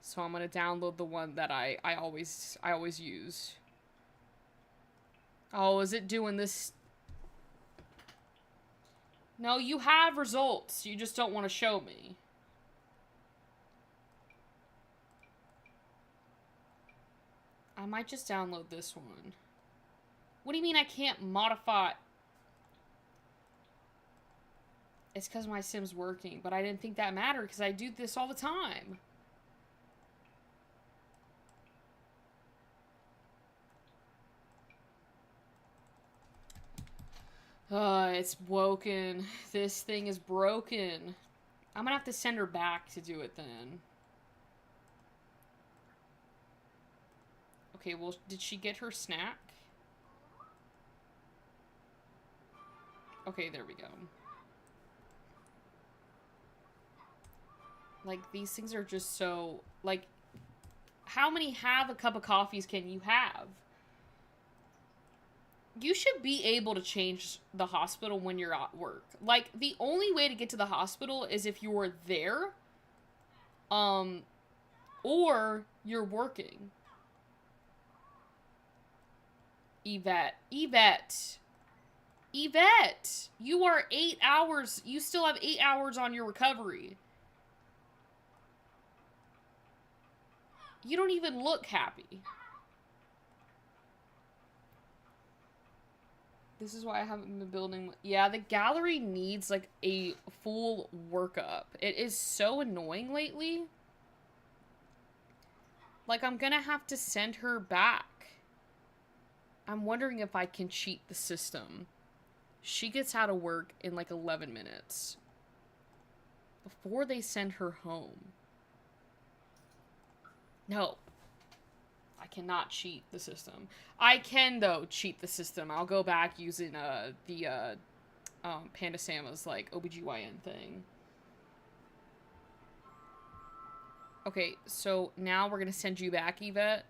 So I'm gonna download the one that I always use. Oh, is it doing this? No, you have results. You just don't want to show me. I might just download this one. What do you mean I can't modify? It's because my sim's working, but I didn't think that mattered because I do this all the time. It's broken. This thing is broken. I'm gonna have to send her back to do it then. Okay, well, did she get her snack? Okay, there we go. Like, these things are just so... like, how many have a cup of coffees can you have? You should be able to change the hospital when you're at work. Like, the only way to get to the hospital is if you're there, or you're working. Yvette, you are 8 hours, you still have 8 hours on your recovery. You don't even look happy. This is why I haven't been building... Yeah, the gallery needs, like, a full workup. It is so annoying lately. Like, I'm gonna have to send her back. I'm wondering if I can cheat the system. She gets out of work in, like, 11 minutes. Before they send her home. No. I cannot cheat the system. I can, though, cheat the system. I'll go back using the Panda Sama's, like, OBGYN thing. Okay, so now we're gonna send you back, Yvette.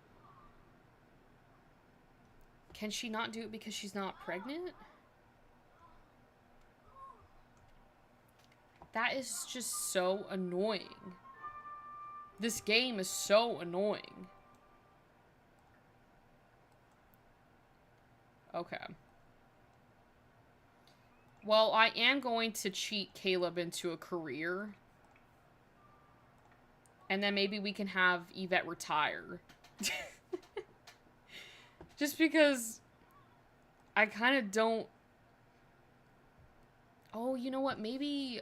Can she not do it because she's not pregnant? That is just so annoying. This game is so annoying. Okay. Well, I am going to cheat Caleb into a career. And then maybe we can have Yvette retire. Just because I kind of don't... Oh, you know what? Maybe...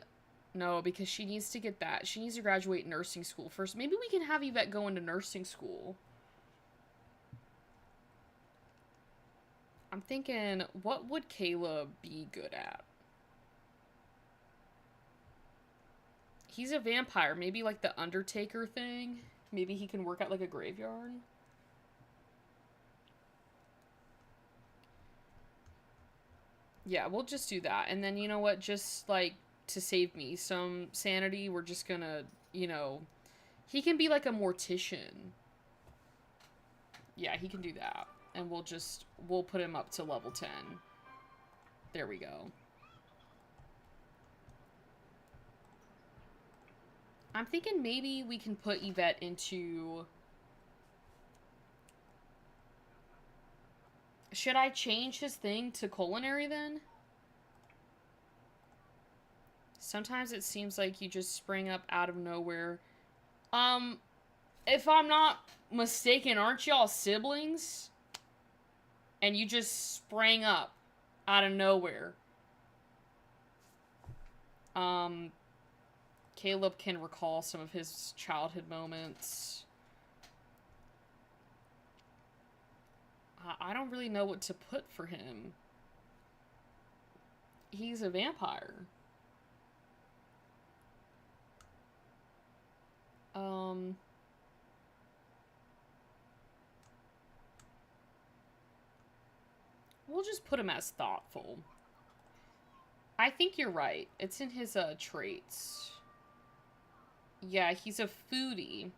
No, because she needs to get that. She needs to graduate nursing school first. Maybe we can have Yvette go into nursing school. I'm thinking, what would Caleb be good at? He's a vampire. Maybe like the Undertaker thing? Maybe he can work at like a graveyard? Yeah, we'll just do that. And then, you know what? Just, like, to save me some sanity, we're just gonna, you know... He can be, like, a mortician. Yeah, he can do that. And we'll put him up to level 10. There we go. I'm thinking maybe we can put Yvette into... Should I change his thing to culinary then? Sometimes it seems like you just spring up out of nowhere. If I'm not mistaken, aren't y'all siblings? And you just sprang up out of nowhere. Caleb can recall some of his childhood moments. I don't really know what to put for him. He's a vampire. We'll just put him as thoughtful. I think you're right. It's in his, traits. Yeah, he's a foodie.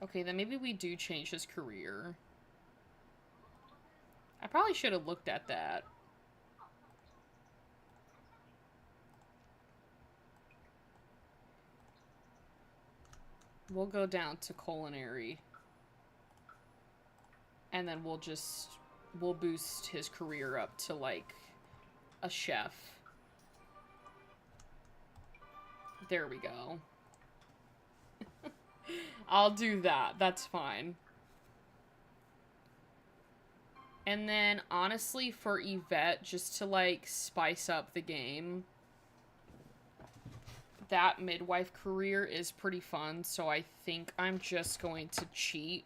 Okay, then maybe we do change his career. I probably should have looked at that. We'll go down to culinary. And then we'll boost his career up to, like, a chef. There we go. I'll do that. That's fine. And then, honestly, for Yvette, just to, like, spice up the game, that midwife career is pretty fun, so I think I'm just going to cheat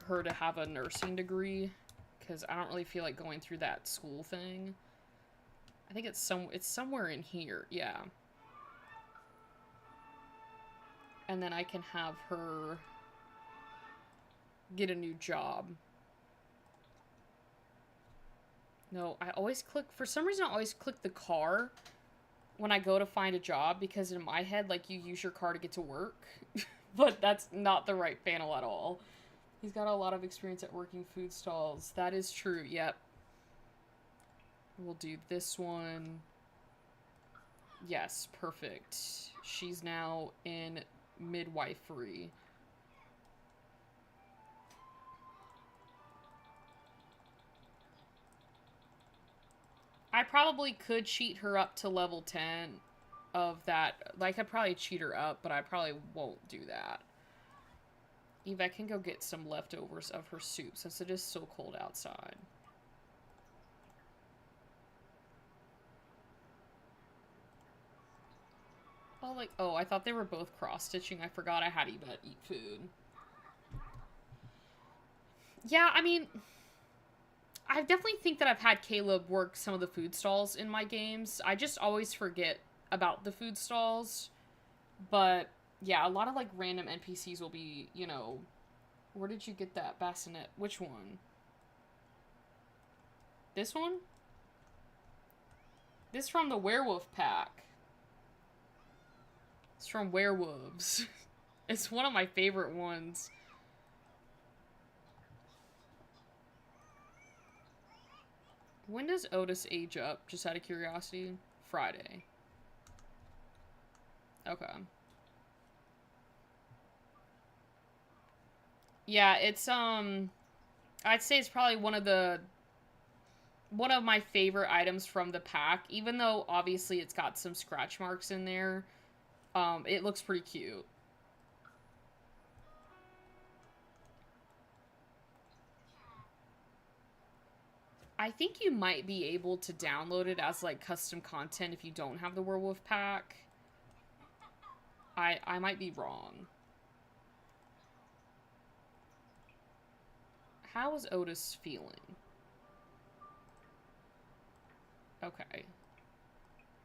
her to have a nursing degree, because I don't really feel like going through that school thing. I think it's somewhere in here, yeah. And then I can have her get a new job. No, I always click, for some reason I always click the car when I go to find a job, because in my head, like, you use your car to get to work. But that's not the right panel at all. He's got a lot of experience at working food stalls. That is true, yep. We'll do this one. Yes, perfect. She's now in midwifery. I probably could cheat her up to level 10 of that. Like, I'd probably cheat her up, but I probably won't do that. Yvette can go get some leftovers of her soup since it is so cold outside. Oh, like, oh, I thought they were both cross-stitching. I forgot I had Yvette eat food. Yeah, I mean, I definitely think that I've had Caleb work some of the food stalls in my games. I just always forget about the food stalls. But, yeah, a lot of, like, random NPCs will be, you know... Where did you get that bassinet? Which one? This one? This from the werewolf pack. It's from Werewolves. It's one of my favorite ones. When does Otis age up? Just out of curiosity. Friday. Okay. Yeah, it's, I'd say it's probably one of my favorite items from the pack, even though obviously it's got some scratch marks in there. It looks pretty cute. I think you might be able to download it as, like, custom content if you don't have the werewolf pack. I might be wrong. How is Otis feeling? Okay.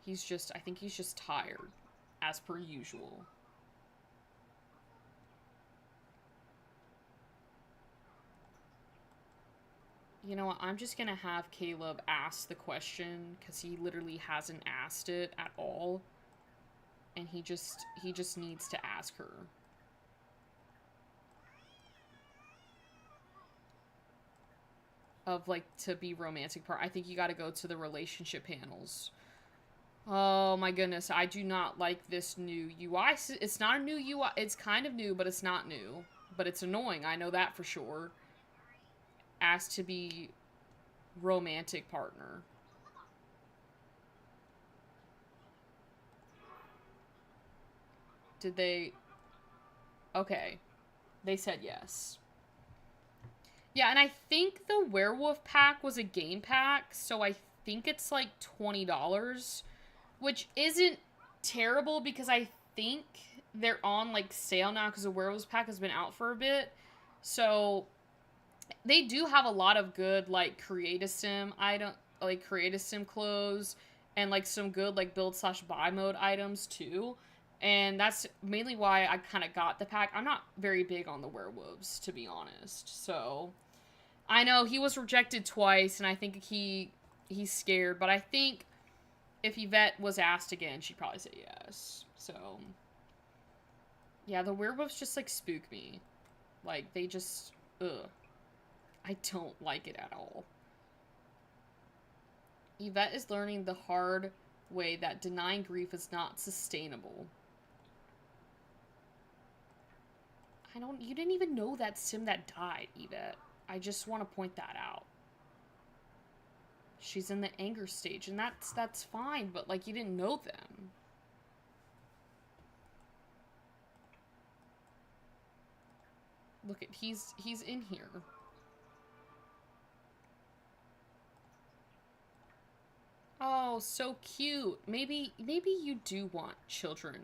I think he's just tired, as per usual. You know what? I'm just gonna have Caleb ask the question because he literally hasn't asked it at all, and he just needs to ask her. Of like to be romantic part. I think you got to go to the relationship panels. Oh my goodness, I do not like this new UI. It's not a new UI. It's kind of new, but it's not new. But it's annoying. I know that for sure. Asked to be romantic partner. Did they... Okay. They said yes. Yeah, and I think the werewolf pack was a game pack, so I think it's like $20, which isn't terrible because I think they're on like sale now because the werewolf pack has been out for a bit. So they do have a lot of good like create a sim clothes and like some good like build/buy mode items too. And that's mainly why I kind of got the pack. I'm not very big on the werewolves, to be honest. So I know he was rejected twice, and I think he's scared. But I think if Yvette was asked again, she'd probably say yes. So yeah, the werewolves just like spook me. Like they just ugh. I don't like it at all. Yvette is learning the hard way that denying grief is not sustainable. You didn't even know that sim that died, Yvette. I just want to point that out. She's in the anger stage, and that's fine, but like you didn't know them. Look at he's in here. Oh, so cute. Maybe you do want children.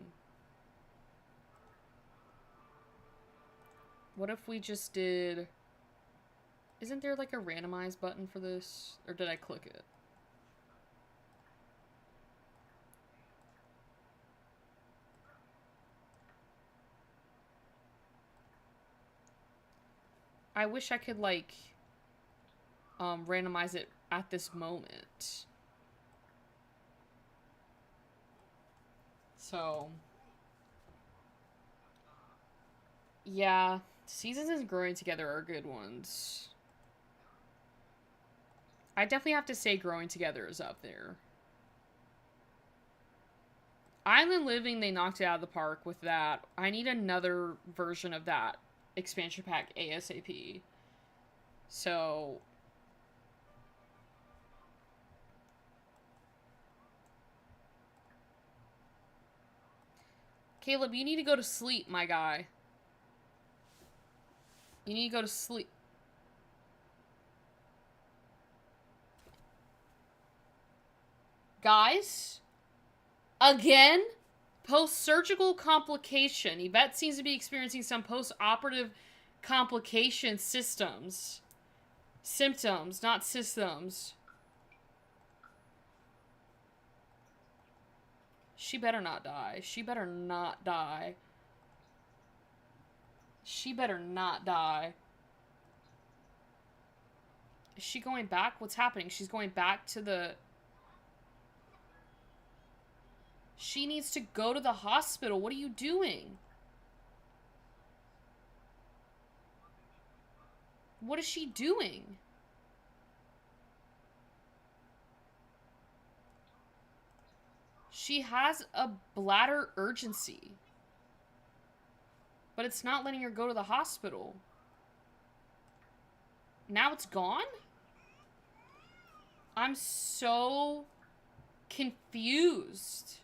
What if we just did... Isn't there like a randomize button for this? Or did I click it? I wish I could like randomize it at this moment. So yeah, seasons and growing together are good ones. I definitely have to say growing together is up there. Island Living, they knocked it out of the park with that. I need another version of that expansion pack ASAP. So Caleb, you need to go to sleep, my guy. You need to go to sleep. Guys? Again? Post-surgical complication. Yvette seems to be experiencing some post-operative complication symptoms, not systems. She better not die. She better not die. She better not die. Is she going back? What's happening? She's going back to the... She needs to go to the hospital. What are you doing? What is she doing? She has a bladder urgency. But it's not letting her go to the hospital. Now it's gone? I'm so confused.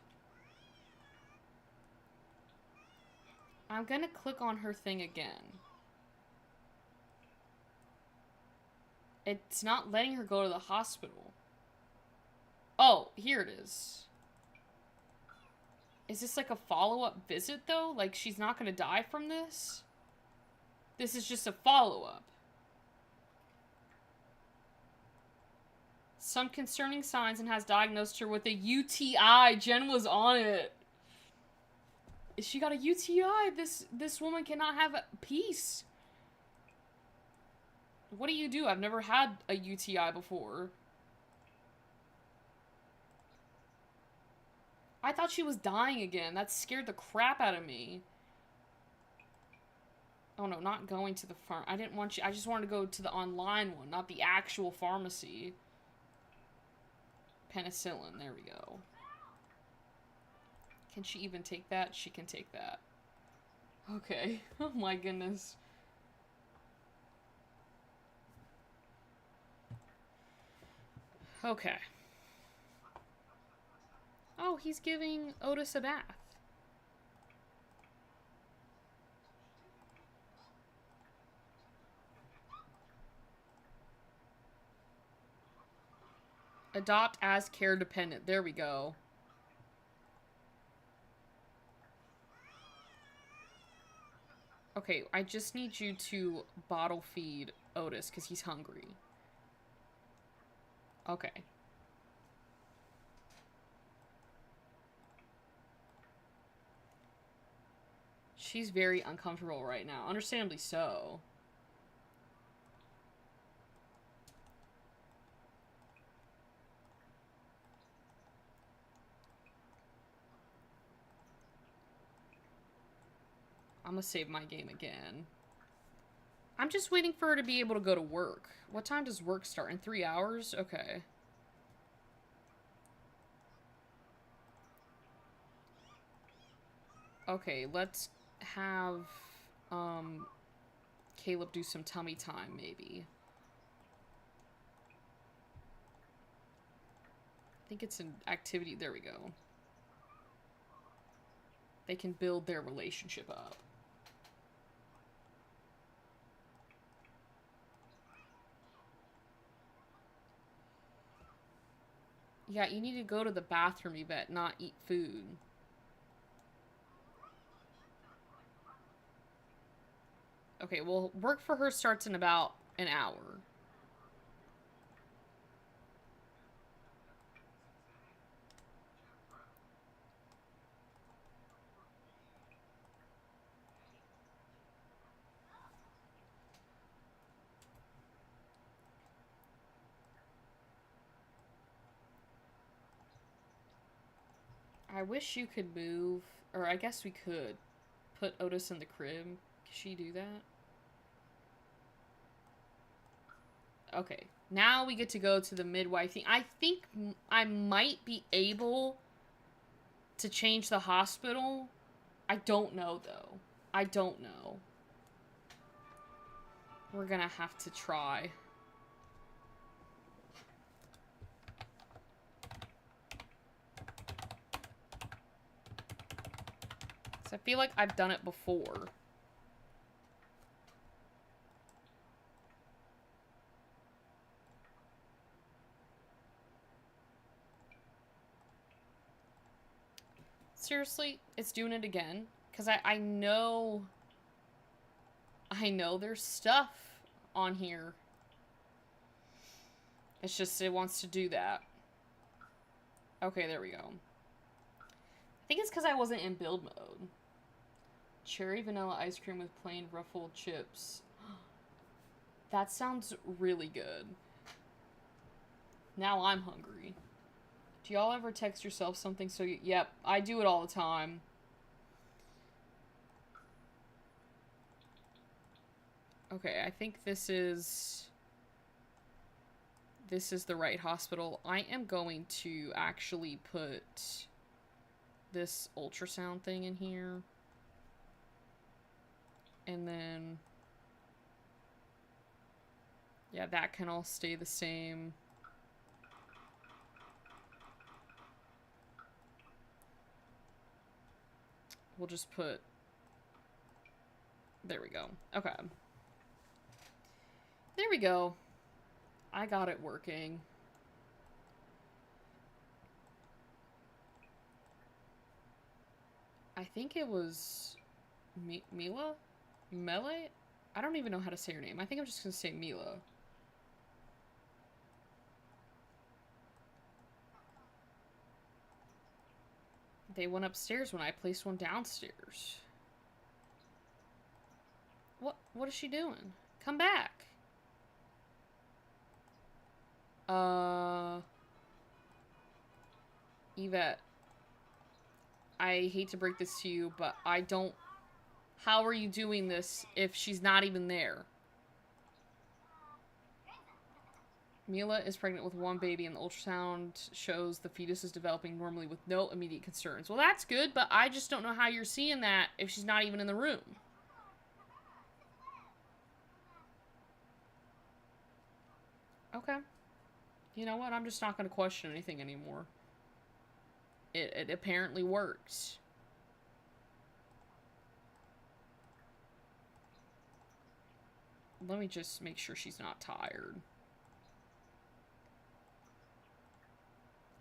I'm gonna click on her thing again. It's not letting her go to the hospital. Oh, here it is. Is this like a follow-up visit, though? Like, she's not gonna die from this? This is just a follow-up. Some concerning signs and has diagnosed her with a UTI. Jen was on it. She got a UTI. This woman cannot have peace. What do you do? I've never had a UTI before. I thought she was dying again. That scared the crap out of me. Oh no, not going to the farm. I didn't want you. I just wanted to go to the online one, not the actual pharmacy. Penicillin. There we go. Can she even take that? She can take that. Okay. Oh my goodness. Okay. Oh, he's giving Otis a bath. Adopt as care dependent. There we go. Okay, I just need you to bottle feed Otis because he's hungry. Okay. She's very uncomfortable right now. Understandably so. I'm gonna save my game again. I'm just waiting for her to be able to go to work. What time does work start? In 3 hours? Okay. Okay, let's have, Caleb do some tummy time, maybe. I think it's an activity. There we go. They can build their relationship up. Yeah, you need to go to the bathroom, Yvette, not eat food. Okay, well, work for her starts in about an hour. I wish you could move, or I guess we could put Otis in the crib. Can she do that? Okay, now we get to go to the midwife thing. I think I might be able to change the hospital. I don't know, though. I don't know. We're gonna have to try. I feel like I've done it before. Seriously, it's doing it again. Because I know... I know there's stuff on here. It's just it wants to do that. Okay, there we go. I think it's because I wasn't in build mode. Cherry vanilla ice cream with plain ruffled chips. That sounds really good. Now I'm hungry. Do y'all ever text yourself something so you... Yep, I do it all the time. Okay, I think this is the right hospital. I am going to actually put this ultrasound thing in here. And then... yeah, that can all stay the same. We'll just put... there we go. Okay. There we go. I got it working. I think it was... Mila? Mele? I don't even know how to say her name. I think I'm just gonna say Mila. They went upstairs when I placed one downstairs. What is she doing? Come back. Yvette, I hate to break this to you, but I don't... How are you doing this if she's not even there? Mila is pregnant with one baby and the ultrasound shows the fetus is developing normally with no immediate concerns. Well, that's good, but I just don't know how you're seeing that if she's not even in the room. Okay. You know what? I'm just not going to question anything anymore. It apparently works. Let me just make sure she's not tired.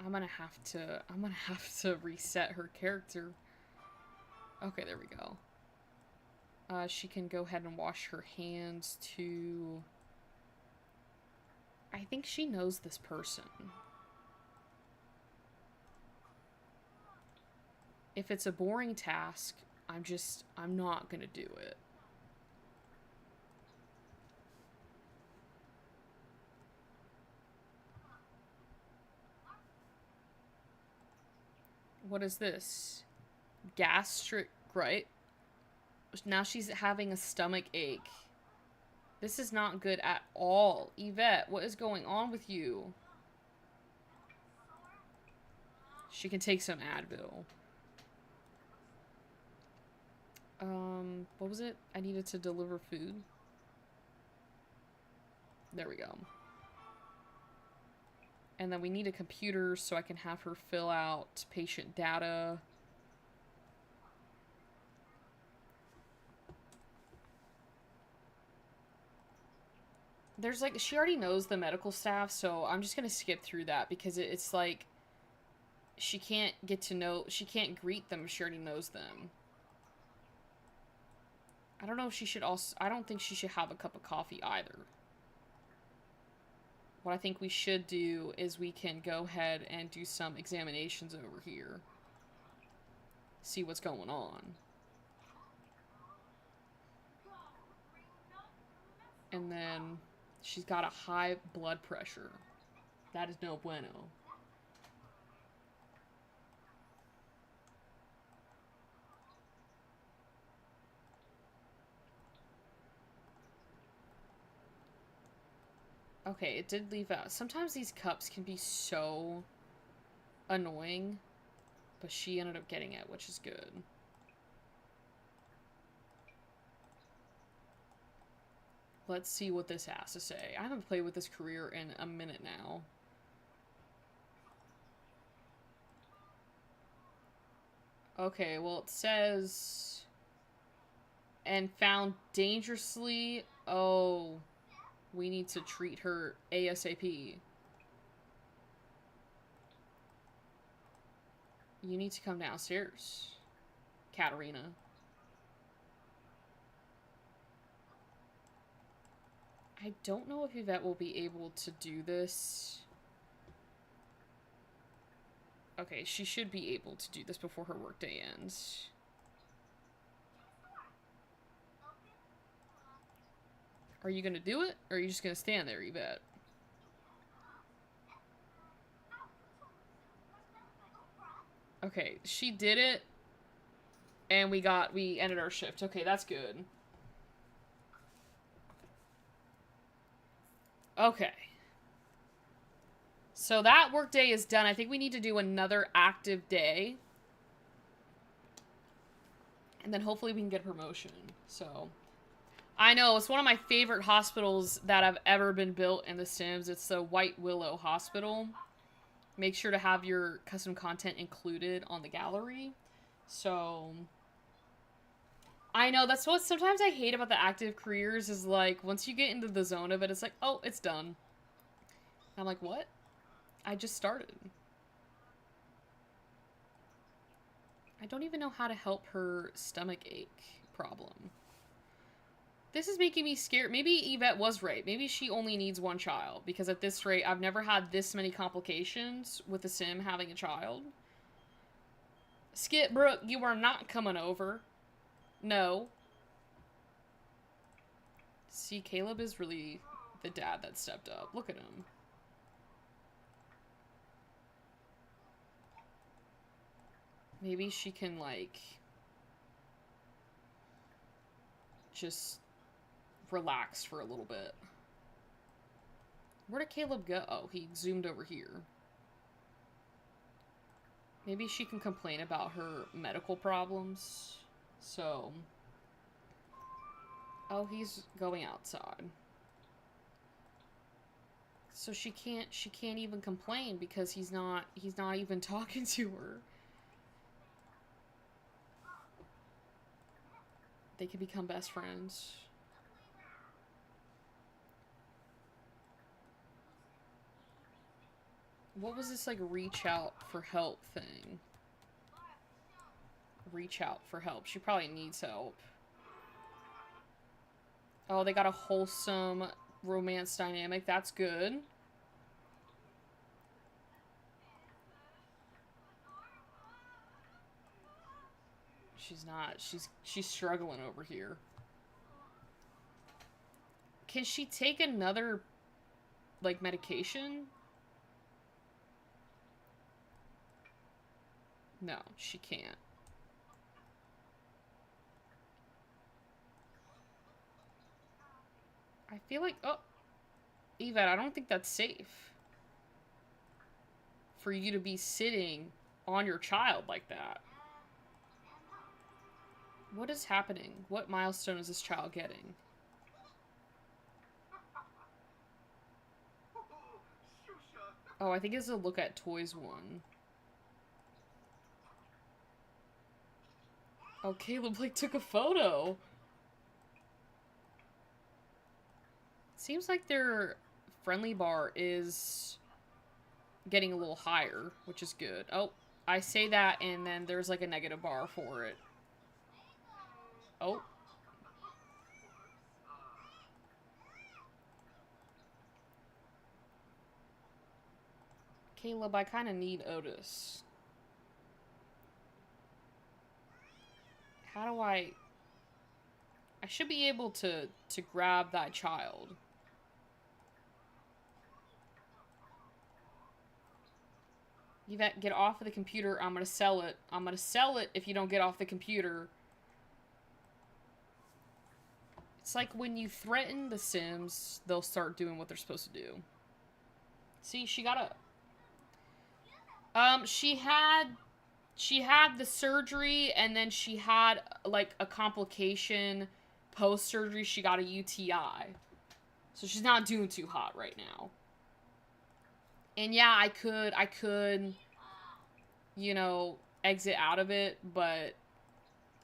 I'm gonna have to reset her character. Okay, there we go. She can go ahead and wash her hands to... I think she knows this person. If it's a boring task, I'm not gonna do it. What is this? Gastric, right? Now she's having a stomach ache. This is not good at all. Yvette, what is going on with you? She can take some Advil. What was it? I needed to deliver food. There we go. And then we need a computer so I can have her fill out patient data. There's like, she already knows the medical staff, so I'm just gonna skip through that because it's like, she can't greet them if she already knows them. I don't know if she should also, I don't think she should have a cup of coffee either. What I think we should do is we can go ahead and do some examinations over here. See what's going on. And then she's got a high blood pressure. That is no bueno. Okay, it did leave out. Sometimes these cups can be so annoying, but she ended up getting it, which is good. Let's see what this has to say. I haven't played with this career in a minute now. Okay, well it says... And found dangerously... Oh... We need to treat her ASAP. You need to come downstairs, Katarina. I don't know if Yvette will be able to do this. Okay, she should be able to do this before her workday ends. Are you gonna do it? Or are you just gonna stand there, Yvette? Okay, she did it. And we ended our shift. Okay, that's good. Okay. So that workday is done. I think we need to do another active day. And then hopefully we can get a promotion. So... I know, it's one of my favorite hospitals that have ever been built in The Sims. It's the White Willow Hospital. Make sure to have your custom content included on the gallery. So, I know, that's what sometimes I hate about the active careers is like, once you get into the zone of it, it's like, oh, it's done. I'm like, what? I just started. I don't even know how to help her stomach ache problem. This is making me scared. Maybe Yvette was right. Maybe she only needs one child. Because at this rate, I've never had this many complications with a sim having a child. Skip Brooke, you are not coming over. No. See, Caleb is really the dad that stepped up. Look at him. Maybe she can, like, just relax for a little bit. Where did Caleb go? Oh, he zoomed over here. Maybe she can complain about her medical problems. So... Oh, he's going outside. So she can't even complain because he's not even talking to her. They could become best friends. What was this, like, reach out for help thing? Reach out for help. She probably needs help. Oh, they got a wholesome romance dynamic. That's good. She's not. She's struggling over here. Can she take another, like, medication? No, she can't. I feel like... Oh! Yvette, I don't think that's safe. For you to be sitting on your child like that. What is happening? What milestone is this child getting? Oh, I think it's a look at toys one. Oh, Caleb, like, took a photo. Seems like their friendly bar is getting a little higher, which is good. Oh, I say that, and then there's, like, a negative bar for it. Oh. Caleb, I kind of need Otis. How do I should be able to grab that child. Yvette, get off of the computer. I'm gonna sell it. I'm gonna sell it if you don't get off the computer. It's like when you threaten the Sims, they'll start doing what they're supposed to do. See, she got up. She had the surgery, and then she had, like, a complication post-surgery. She got a UTI. So she's not doing too hot right now. And yeah, I could, you know, exit out of it, but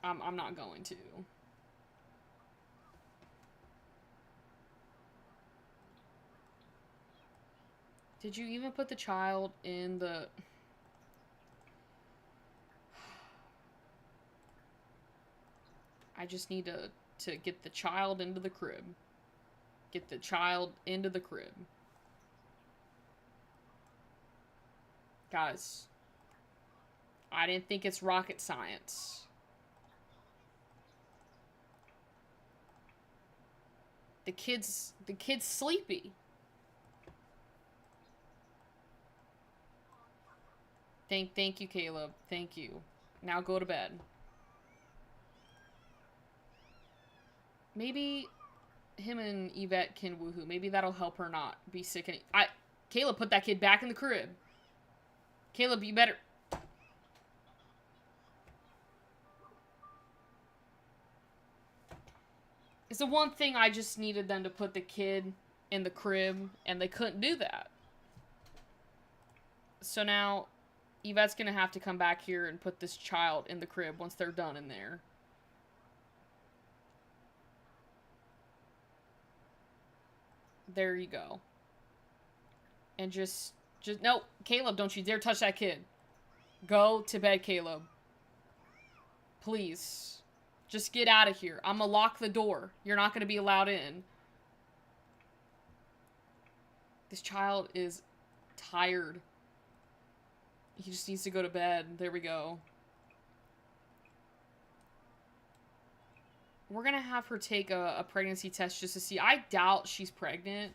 I'm not going to. Did you even put the child in the... I just need to get the child into the crib. Get the child into the crib. Guys, I didn't think it's rocket science. The kid's sleepy. Thank you, Caleb. Thank you. Now go to bed. Maybe him and Yvette can woohoo. Maybe that'll help her not be sick. Caleb, put that kid back in the crib. Caleb, you better... It's the one thing I just needed them to put the kid in the crib, and they couldn't do that. So now, Yvette's gonna have to come back here and put this child in the crib once they're done in there. There you go. And just, no, Caleb, don't you dare touch that kid. Go to bed, Caleb. Please. Just get out of here. I'm gonna lock the door. You're not gonna be allowed in. This child is tired. He just needs to go to bed. There we go. We're gonna have her take a pregnancy test just to see. I doubt she's pregnant.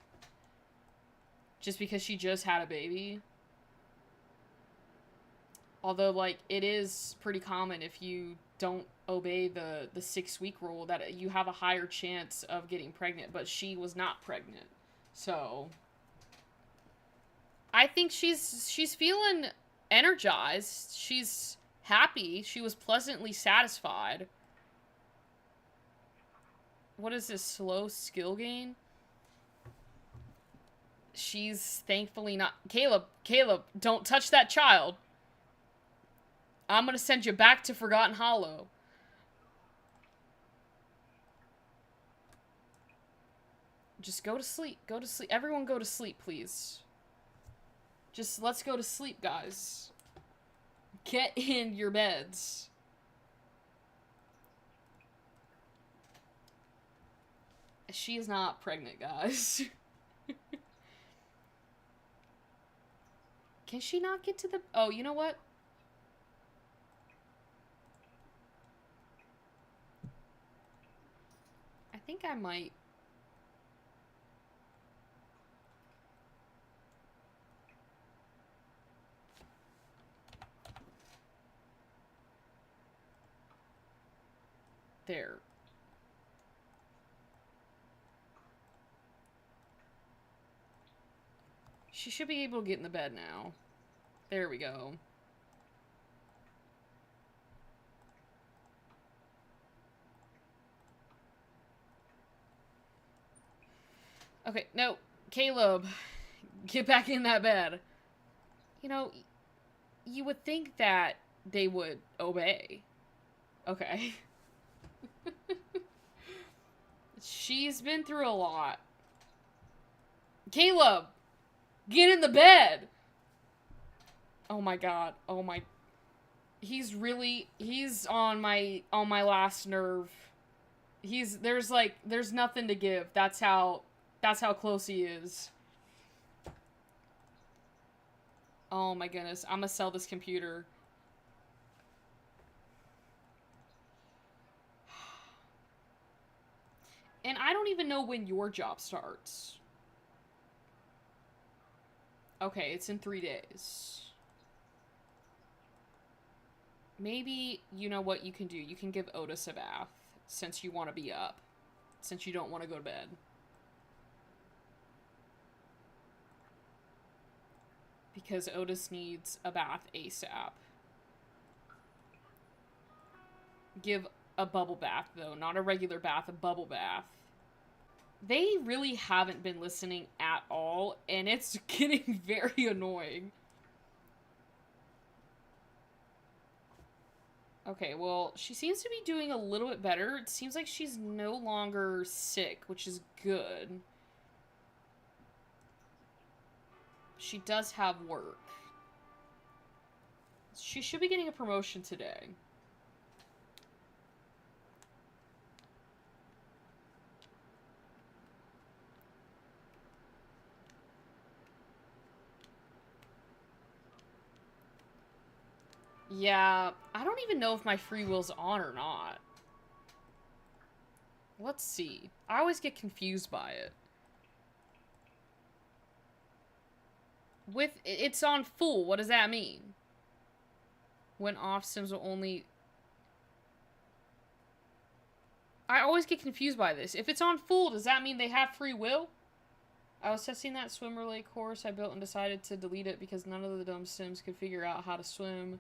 Just because she just had a baby. Although, like, it is pretty common if you don't obey the 6 week rule that you have a higher chance of getting pregnant, but she was not pregnant. So I think she's feeling energized. She's happy. She was pleasantly satisfied. What is this slow skill gain? She's thankfully not. Caleb, don't touch that child. I'm gonna send you back to Forgotten Hollow. Just go to sleep. Go to sleep. Everyone go to sleep, please. Just let's go to sleep, guys. Get in your beds. She is not pregnant, guys. Can she not get to the... Oh, you know what? I think I might... There. She should be able to get in the bed now. There we go. Okay, no. Caleb, get back in that bed. You know, you would think that they would obey. Okay. She's been through a lot. Caleb! Get in the bed! Oh my god. Oh my... He's on my last nerve. There's nothing to give. That's how close he is. Oh my goodness. I'm gonna sell this computer. And I don't even know when your job starts. Okay, it's in 3 days. Maybe, you know what you can do? You can give Otis a bath, since you want to be up. Since you don't want to go to bed. Because Otis needs a bath ASAP. Give a bubble bath, though. Not a regular bath, a bubble bath. They really haven't been listening at all, and it's getting very annoying. Okay, well, she seems to be doing a little bit better. It seems like she's no longer sick, which is good. She does have work. She should be getting a promotion today. Yeah, I don't even know if my free will's on or not. Let's see. I always get confused by it. It's on full, what does that mean? When off, Sims will only... I always get confused by this. If it's on full, does that mean they have free will? I was testing that swim relay course I built and decided to delete it because none of the dumb Sims could figure out how to swim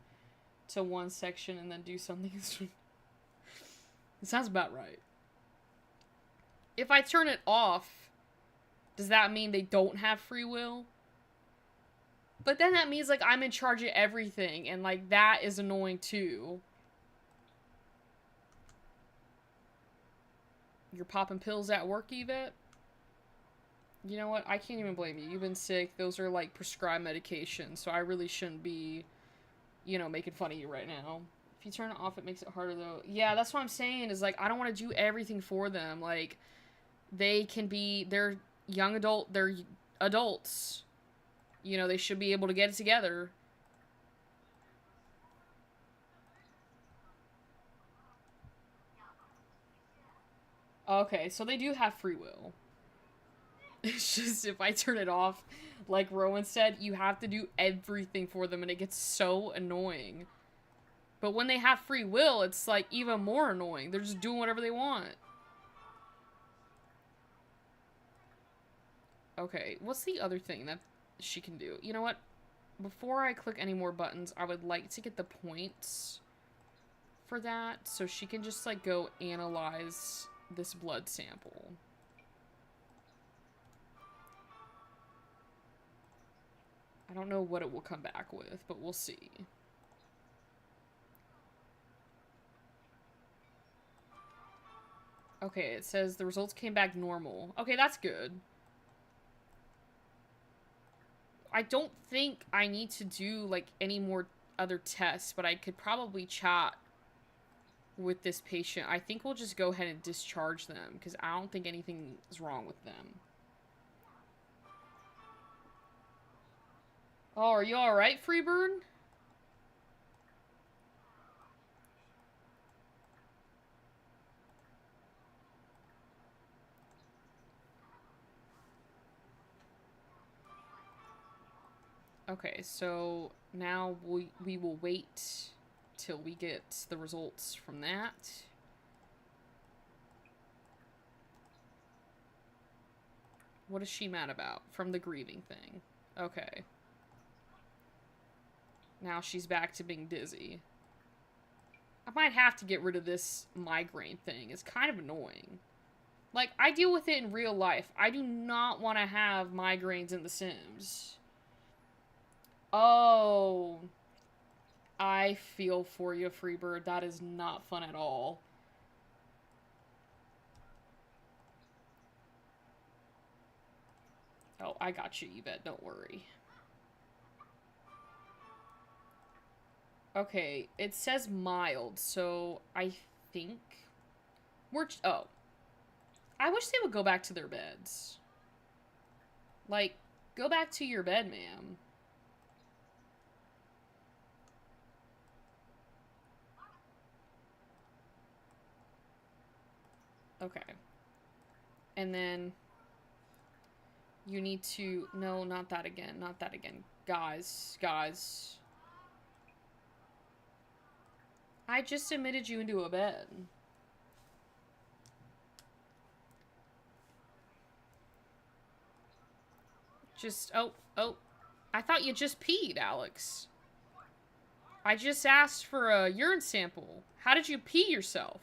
to one section and then do something. It sounds about right. If I turn it off, does that mean they don't have free will? But then that means, like, I'm in charge of everything, and, like, that is annoying, too. You're popping pills at work, Yvette? You know what? I can't even blame you. You've been sick. Those are, like, prescribed medications, so I really shouldn't be, you know, making fun of you right now. If you turn it off, it makes it harder, though. Yeah, that's what I'm saying, is, like, I don't want to do everything for them. Like, they're young adult, they're adults. You know, they should be able to get it together. Okay, so they do have free will. It's just, if I turn it off, like Rowan said, you have to do everything for them, and it gets so annoying. But when they have free will, it's, like, even more annoying. They're just doing whatever they want. Okay, what's the other thing that she can do? You know what? Before I click any more buttons, I would like to get the points for that, so she can just, like, go analyze this blood sample. I don't know what it will come back with, but we'll see. Okay, it says the results came back normal. Okay, that's good. I don't think I need to do, like, any more other tests, but I could probably chat with this patient. I think we'll just go ahead and discharge them, because I don't think anything is wrong with them. Oh, are you alright, Freebird? Okay, so now we will wait till we get the results from that. What is she mad about? From the grieving thing. Okay. Now she's back to being dizzy. I might have to get rid of this migraine thing. It's kind of annoying. Like, I deal with it in real life. I do not want to have migraines in The Sims. Oh. I feel for you, Freebird. That is not fun at all. Oh, I got you, Yvette. Don't worry. Okay, it says mild, so I think we're... Oh. I wish they would go back to their beds. Like, go back to your bed, ma'am. Okay. And then you need to... No, not that again. Not that again. Guys. I just admitted you into a bed. Just... Oh. I thought you just peed, Alex. I just asked for a urine sample. How did you pee yourself?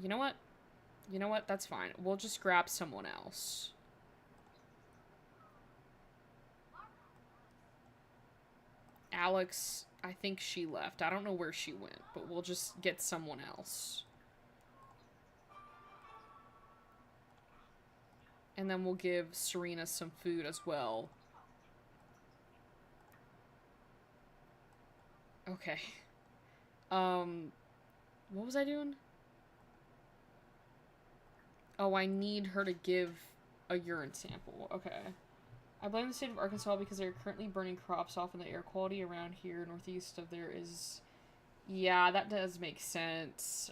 You know what? You know what? That's fine. We'll just grab someone else. Alex, I think she left. I don't know where she went, but we'll just get someone else. And then we'll give Serena some food as well. Okay. What was I doing? Oh, I need her to give a urine sample. Okay. I blame the state of Arkansas because they're currently burning crops off and the air quality around here northeast of there is... Yeah, that does make sense.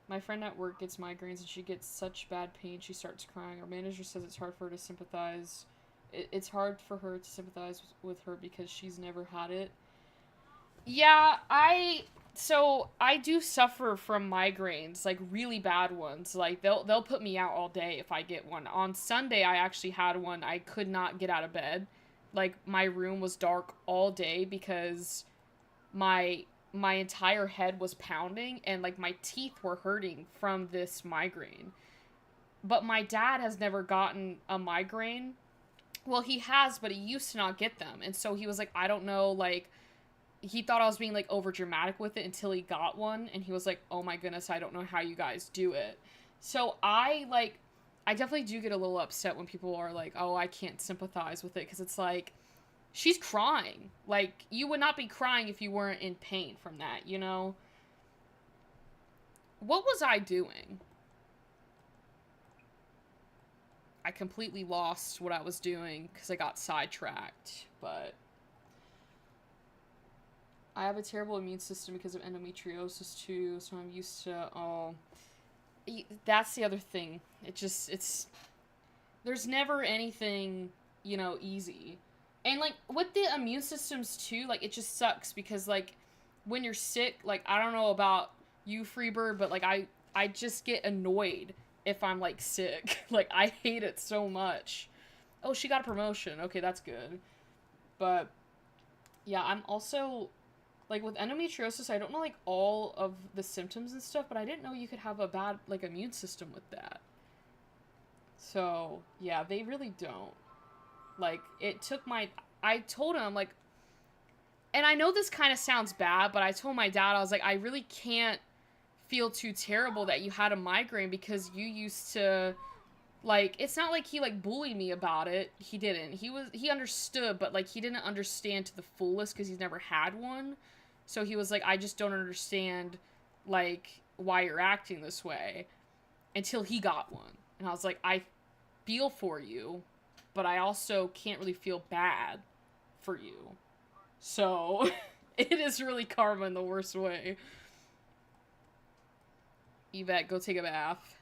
My friend at work gets migraines and she gets such bad pain she starts crying. Our manager says it's hard for her to sympathize. It's hard for her to sympathize with her because she's never had it. Yeah, so I do suffer from migraines, like really bad ones. Like they'll put me out all day if I get one. On Sunday I actually had one. I could not get out of bed. Like my room was dark all day because my entire head was pounding and like my teeth were hurting from this migraine. But my dad has never gotten a migraine. Well, he has, but he used to not get them. And so he was like, I don't know, like he thought I was being, like, over dramatic with it until he got one, and he was like, oh my goodness, I don't know how you guys do it. So I definitely do get a little upset when people are like, oh, I can't sympathize with it, because it's like, she's crying. Like, you would not be crying if you weren't in pain from that, you know? What was I doing? I completely lost what I was doing, because I got sidetracked, but... I have a terrible immune system because of endometriosis too, so I'm used to, that's the other thing. There's never anything, easy. And, like, with the immune systems, too, like, it just sucks because, like, when you're sick, like, I don't know about you, Freebird, but, like, I just get annoyed if I'm, like, sick. Like, I hate it so much. Oh, she got a promotion. Okay, that's good. But, yeah, I'm also, like, with endometriosis, I don't know, like, all of the symptoms and stuff, but I didn't know you could have a bad, like, immune system with that. So, yeah, they really don't. Like, it took I told him, like, and I know this kind of sounds bad, but I told my dad, I was like, I really can't feel too terrible that you had a migraine because you used to, like, it's not like he, like, bullied me about it. He didn't. He understood, but, like, he didn't understand to the fullest because he's never had one. So he was like, I just don't understand, like, why you're acting this way until he got one. And I was like, I feel for you, but I also can't really feel bad for you. So, it is really karma in the worst way. Yvette, go take a bath.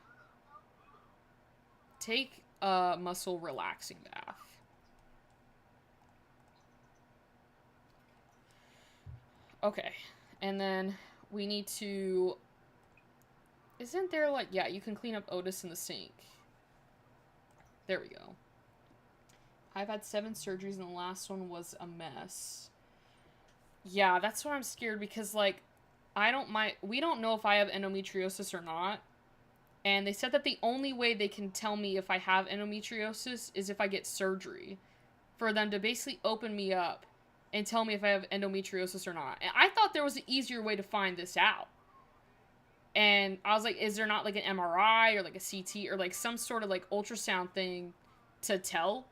Take a muscle relaxing bath. Okay. And then we need to... Isn't there, like... Yeah, you can clean up Otis in the sink. There we go. I've had 7 surgeries and the last one was a mess. Yeah, that's what I'm scared because, like, we don't know if I have endometriosis or not. And they said that the only way they can tell me if I have endometriosis is if I get surgery. For them to basically open me up and tell me if I have endometriosis or not. And I thought there was an easier way to find this out. And I was like, is there not, like, an MRI or, like, a CT or, like, some sort of, like, ultrasound thing to tell,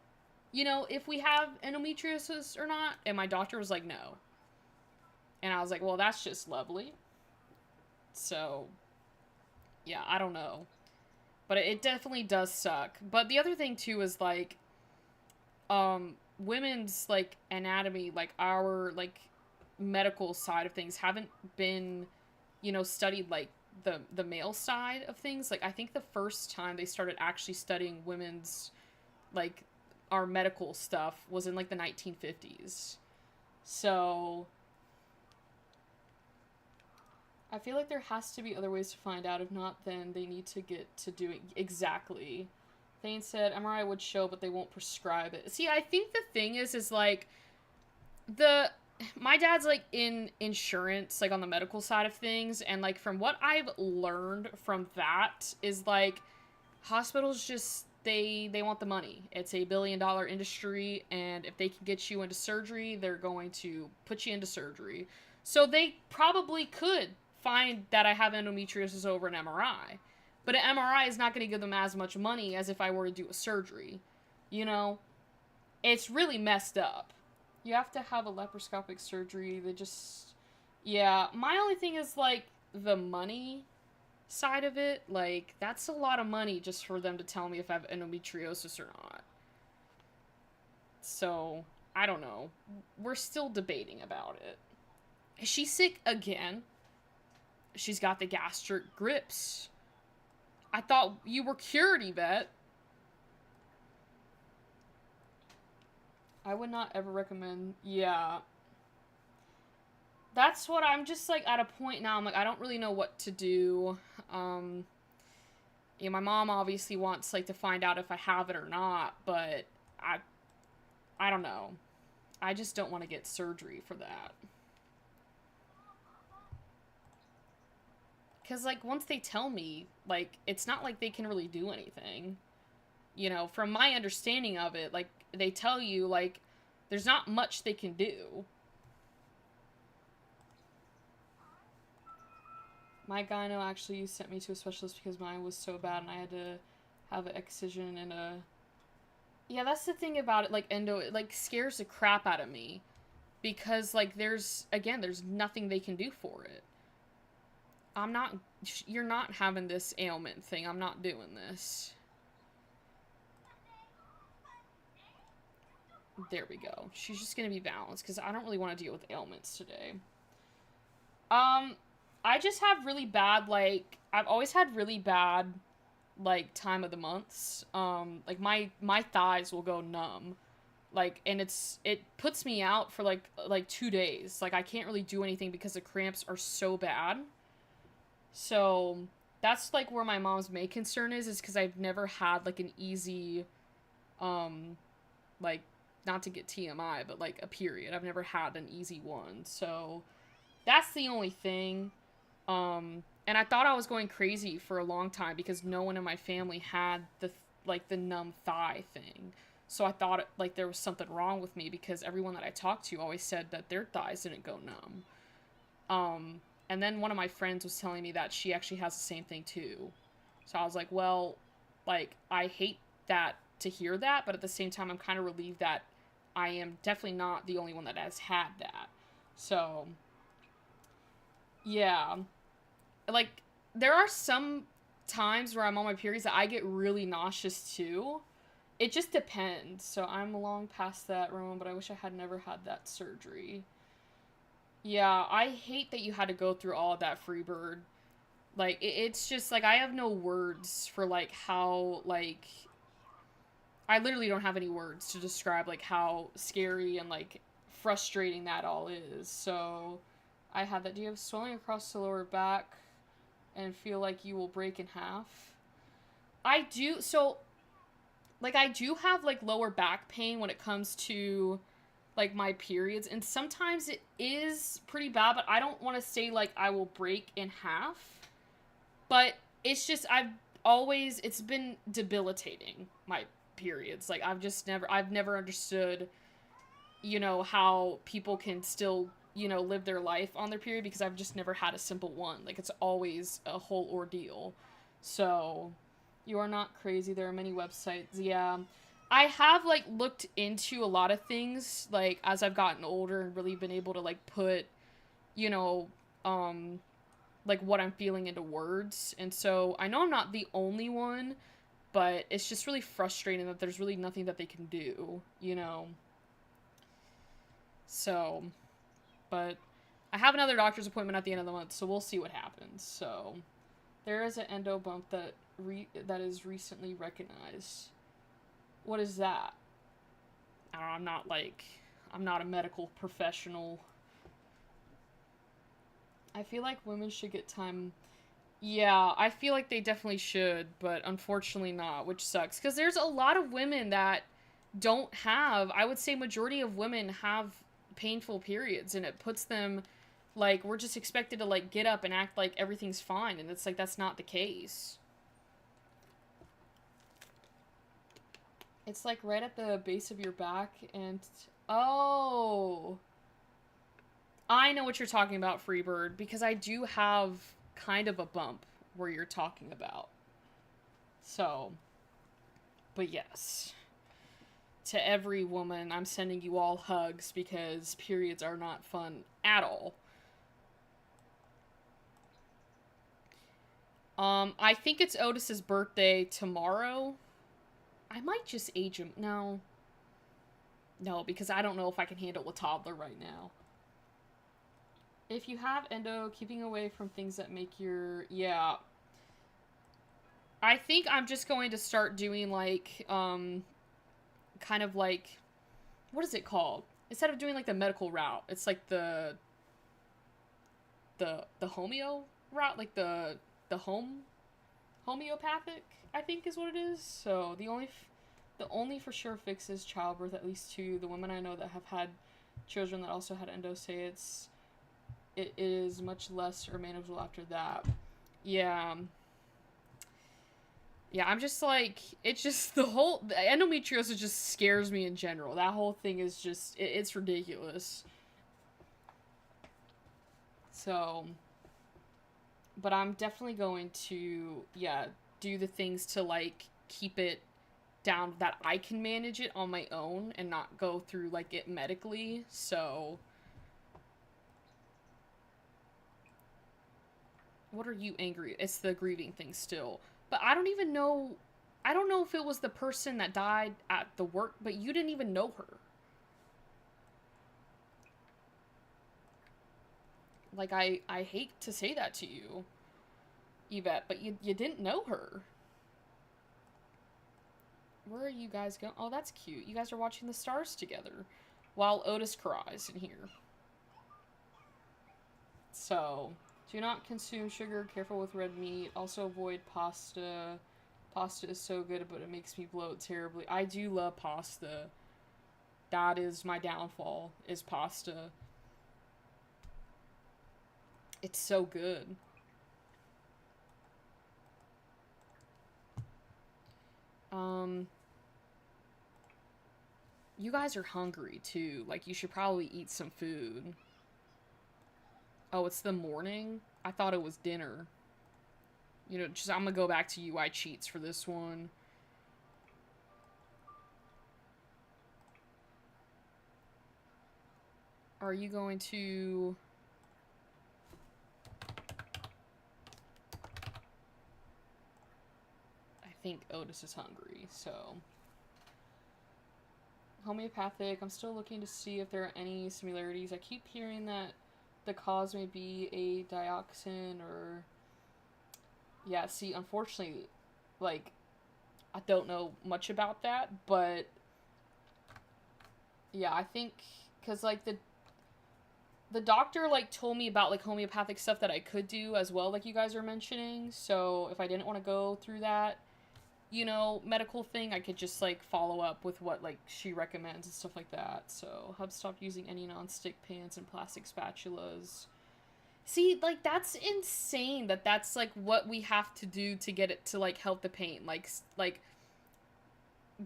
if we have endometriosis or not? And my doctor was like, no. And I was like, well, that's just lovely. So, yeah, I don't know. But it definitely does suck. But the other thing, too, is, like, women's, like, anatomy, like, our, like, medical side of things haven't been, studied, like, the male side of things. Like, I think the first time they started actually studying women's, like, our medical stuff was in, like, the 1950s. So... I feel like there has to be other ways to find out. If not, then they need to get to doing exactly. Thane said MRI would show, but they won't prescribe it. See, I think the thing is like, my dad's, like, in insurance, like, on the medical side of things, and, like, from what I've learned from that is, like, hospitals just, they want the money. It's a billion-dollar industry, and if they can get you into surgery, they're going to put you into surgery. So they probably could find that I have endometriosis over an MRI. But an MRI is not going to give them as much money as if I were to do a surgery. It's really messed up. You have to have a laparoscopic surgery. They just... Yeah, my only thing is, like, the money side of it. Like, that's a lot of money just for them to tell me if I have endometriosis or not. So, I don't know. We're still debating about it. Is she sick again? She's got the gastric grips. I thought you were cured, Yvette. I would not ever recommend... Yeah. That's what I'm just, like, at a point now. I'm like, I don't really know what to do. My mom obviously wants, like, to find out if I have it or not, but I don't know. I just don't want to get surgery for that. Because, like, once they tell me, like, it's not like they can really do anything. From my understanding of it, like, they tell you, like, there's not much they can do. My gyno actually sent me to a specialist because mine was so bad and I had to have an excision and a... Yeah, that's the thing about it, like, endo, it, like, scares the crap out of me. Because, like, there's nothing they can do for it. You're not having this ailment thing. I'm not doing this. There we go. She's just gonna be balanced, because I don't really want to deal with ailments today. I just have really bad, like, I've always had really bad like time of the months. Like my thighs will go numb. Like, and it puts me out for like 2 days. Like I can't really do anything because the cramps are so bad. So that's like where my mom's main concern is because I've never had like an easy um like, not to get TMI, but like a period. I've never had an easy one. So that's the only thing. And I thought I was going crazy for a long time because no one in my family had the numb thigh thing. So I thought like there was something wrong with me because everyone that I talked to always said that their thighs didn't go numb. And then one of my friends was telling me that she actually has the same thing too. So I was like, well, like I hate that to hear that, but at the same time I'm kind of relieved that I am definitely not the only one that has had that. So, yeah. Like, there are some times where I'm on my periods that I get really nauseous too. It just depends. So I'm long past that, Roman, but I wish I had never had that surgery. Yeah, I hate that you had to go through all of that, Freebird. Like, it's just, like, I have no words for, like, how, like, I literally don't have any words to describe, like, how scary and, like, frustrating that all is. So, I had that. Do you have swelling across the lower back and feel like you will break in half? I do. So, like, I do have, like, lower back pain when it comes to, like, my periods. And sometimes it is pretty bad, but I don't want to say, like, I will break in half. But it's just, it's been debilitating, my periods. Like, I've never understood, how people can still, live their life on their period because I've just never had a simple one. Like, it's always a whole ordeal. So, you are not crazy. There are many websites. Yeah. I have, like, looked into a lot of things, like, as I've gotten older and really been able to, like, put, you know, like, what I'm feeling into words. And so, I know I'm not the only one, but it's just really frustrating that there's really nothing that they can do. So, but I have another doctor's appointment at the end of the month, so we'll see what happens. So, there is an endo bump that is recently recognized. What is that? I don't know, I'm not a medical professional. I feel like women should get time. Yeah, I feel like they definitely should, but unfortunately not, which sucks. Because there's a lot of women that don't have, I would say majority of women have painful periods, and it puts them, like, we're just expected to, like, get up and act like everything's fine, and it's like, that's not the case. It's, like, right at the base of your back, and, oh, I know what you're talking about, Freebird, because I do have kind of a bump where you're talking about. So, but yes. To every woman, I'm sending you all hugs because periods are not fun at all. I think it's Otis's birthday tomorrow. I might just age him. No. No, because I don't know if I can handle a toddler right now. If you have endo, keeping away from things that make your... Yeah. I think I'm just going to start doing, like, kind of like... What is it called? Instead of doing, like, the medical route, it's like the homeo route, like the homeopathic, I think is what it is. So the only for sure fix is childbirth, at least two. The women I know that have had children that also had endo say it is much less or manageable after that. Yeah. Yeah, I'm just like, it's just the endometriosis just scares me in general. That whole thing is just, it's ridiculous. So, but I'm definitely going to, yeah, do the things to, like, keep it down that I can manage it on my own and not go through, like, it medically. So, what are you angry? It's the grieving thing still. But I don't even know, I don't know if it was the person that died at the work, but you didn't even know her. Like, I hate to say that to you. Yvette, but you didn't know her. Where are you guys going? Oh, that's cute. You guys are watching the stars together while Otis cries in here. So, do not consume sugar. Careful with red meat. Also avoid pasta. Pasta is so good, but it makes me bloat terribly. I do love pasta. That is my downfall, is pasta. It's so good. You guys are hungry too. Like, you should probably eat some food. Oh, it's the morning? I thought it was dinner. You know, just I'm gonna go back to UI cheats for this one. Are you going to... I think Otis is hungry, so... Homeopathic. I'm still looking to see if there are any similarities. I keep hearing that the cause may be a dioxin or... Yeah, see, unfortunately, like, I don't know much about that, but... Yeah, I think... Because, like, the doctor, like, told me about, like, homeopathic stuff that I could do as well, like you guys are mentioning. So, if I didn't want to go through that, you know, medical thing, I could just, like, follow up with what, like, she recommends and stuff like that. So, Hub stopped using any non-stick pans and plastic spatulas. See, like, that's insane that that's, like, what we have to do to get it to, like, help the pain. Like,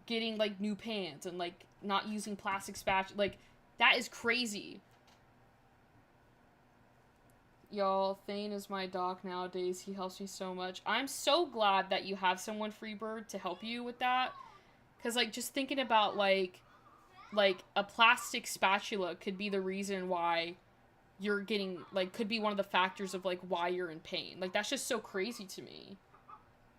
getting, like, new pans and, like, not using plastic spatulas. Like, that is crazy. Y'all, Thane is my doc nowadays. He helps me so much. I'm so glad that you have someone, Freebird, to help you with that. Because, like, just thinking about, like, a plastic spatula could be the reason why you're getting, like, could be one of the factors of, like, why you're in pain. Like, that's just so crazy to me.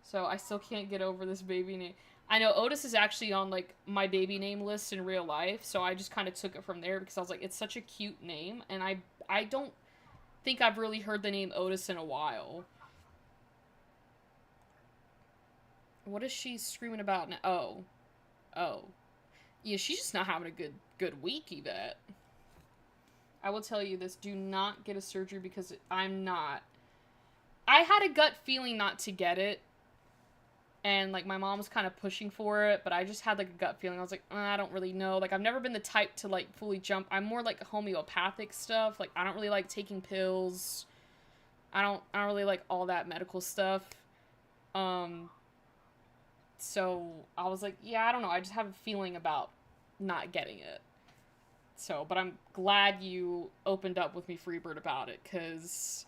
So, I still can't get over this baby name. I know Otis is actually on, like, my baby name list in real life, so I just kind of took it from there because I was like, it's such a cute name, and I don't think I've really heard the name Otis in a while. What is she screaming about now? Oh. Yeah, she's just not having a good week, Yvette. I will tell you this, do not get a surgery because I'm not. I had a gut feeling not to get it. And, like, my mom was kind of pushing for it, but I just had, like, a gut feeling. I was like, I don't really know. Like, I've never been the type to, like, fully jump. I'm more, like, homeopathic stuff. Like, I don't really like taking pills. I don't really like all that medical stuff. So, I was like, yeah, I don't know. I just have a feeling about not getting it. So, but I'm glad you opened up with me, Freebird, about it, because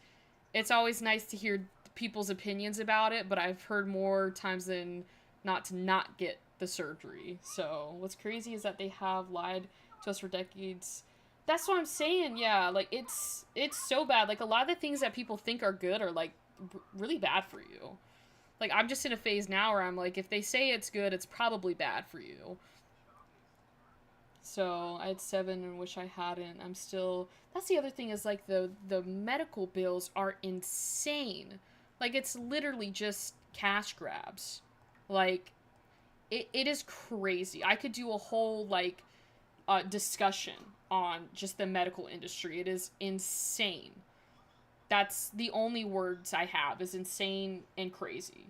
it's always nice to hear people's opinions about it, but I've heard more times than not to not get the surgery. So, what's crazy is that they have lied to us for decades. That's what I'm saying, yeah. Like, it's so bad. Like, a lot of the things that people think are good are, like, really bad for you. Like, I'm just in a phase now where I'm like, if they say it's good, it's probably bad for you. So, I had 7 and wish I hadn't. I'm still... That's the other thing is, like, the medical bills are insane. Like, it's literally just cash grabs. Like, it is crazy. I could do a whole, like, discussion on just the medical industry. It is insane. That's the only words I have, is insane and crazy.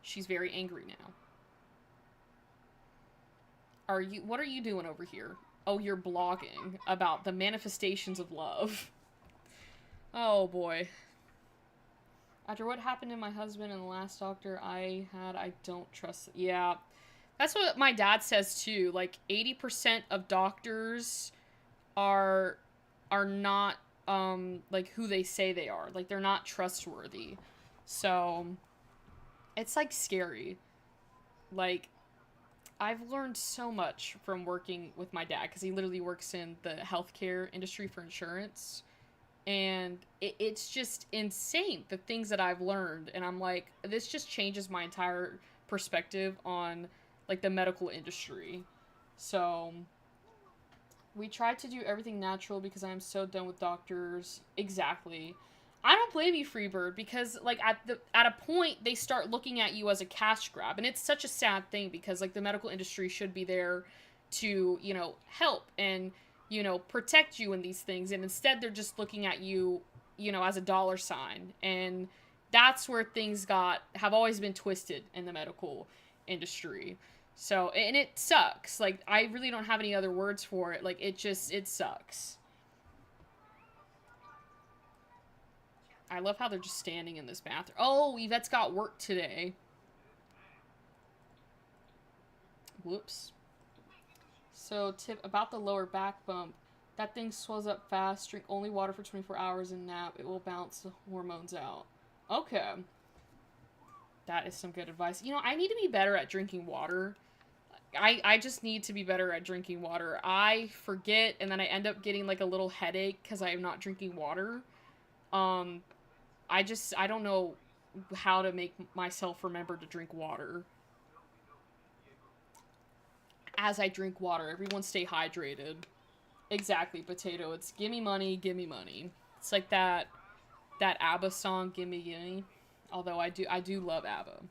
She's very angry now. What are you doing over here? Oh, you're blogging about the manifestations of love. Oh boy. After what happened to my husband and the last doctor I had, I don't trust... Yeah. That's what my dad says too. Like, 80% of doctors are not, like, who they say they are. Like, they're not trustworthy. So, it's, like, scary. Like, I've learned so much from working with my dad, because he literally works in the healthcare industry for insurance. And it's just insane, the things that I've learned. And I'm like, this just changes my entire perspective on, like, the medical industry. So, We tried to do everything natural because I am so done with doctors. Exactly. I don't blame you, Freebird, because like at a point they start looking at you as a cash grab, and it's such a sad thing because like the medical industry should be there to, you know, help and, you know, protect you in these things, and instead they're just looking at you, you know, as a dollar sign. And that's where things got have always been twisted in the medical industry. So, and it sucks. Like I really don't have any other words for it. Like it sucks. I love how they're just standing in this bathroom. Oh, Yvette's got work today. Whoops. So, tip about the lower back bump. That thing swells up fast. Drink only water for 24 hours and nap. It will balance the hormones out. Okay. That is some good advice. You know, I need to be better at drinking water. I just need to be better at drinking water. I forget, and then I end up getting like a little headache because I am not drinking water. Um, I don't know how to make myself remember to drink water. As I drink water, everyone stay hydrated. Exactly, potato. It's gimme money, gimme money. It's like that ABBA song, Gimme Gimme. Although I do love ABBA.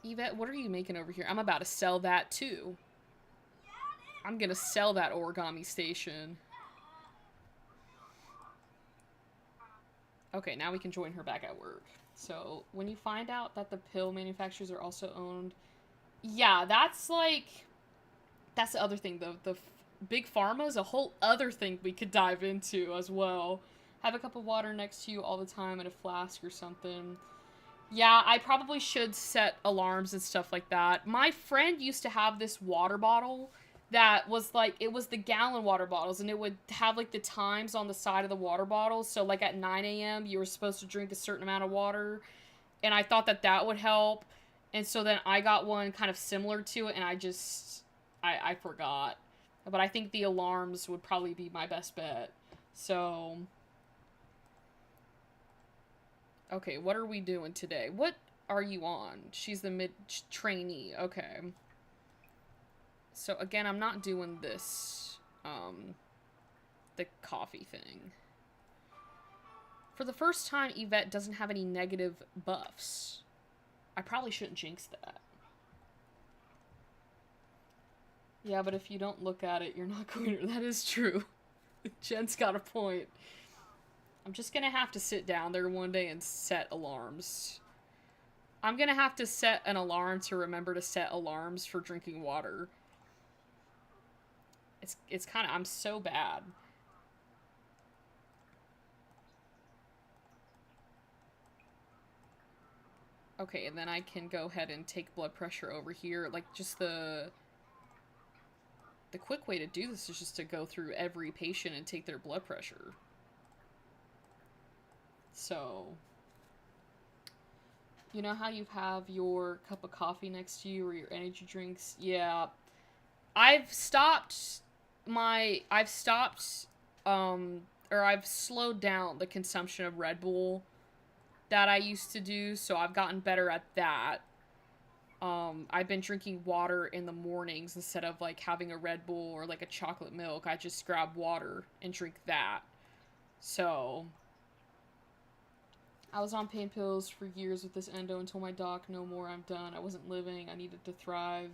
Yvette, what are you making over here? I'm about to sell that too. I'm gonna sell that origami station. Okay, now we can join her back at work. So, when you find out that the pill manufacturers are also owned... Yeah, that's like... That's the other thing. The big pharma is a whole other thing we could dive into as well. Have a cup of water next to you all the time in a flask or something. Yeah, I probably should set alarms and stuff like that. My friend used to have this water bottle that was like, it was the gallon water bottles, and it would have like the times on the side of the water bottle. So like at 9 a.m. you were supposed to drink a certain amount of water, and I thought that that would help. And so then I got one kind of similar to it, and I forgot. But I think the alarms would probably be my best bet. So, okay, what are we doing today? What are you on? She's the mid trainee. Okay. So again, I'm not doing this, the coffee thing. For the first time, Yvette doesn't have any negative buffs. I probably shouldn't jinx that. Yeah, but if you don't look at it, you're not going to... That is true. Jen's got a point. I'm just gonna have to sit down there one day and set alarms. I'm gonna have to set an alarm to remember to set alarms for drinking water. It's kind of... I'm so bad. Okay, and then I can go ahead and take blood pressure over here. Like, just the quick way to do this is just to go through every patient and take their blood pressure. So, you know how you have your cup of coffee next to you or your energy drinks? Yeah. I've stopped or I've slowed down the consumption of Red Bull that I used to do, so I've gotten better at that. I've been drinking water in the mornings instead of, like, having a Red Bull or, like, a chocolate milk. I just grab water and drink that. So, I was on pain pills for years with this endo and told my doc, no more, I'm done. I wasn't living. I needed to thrive,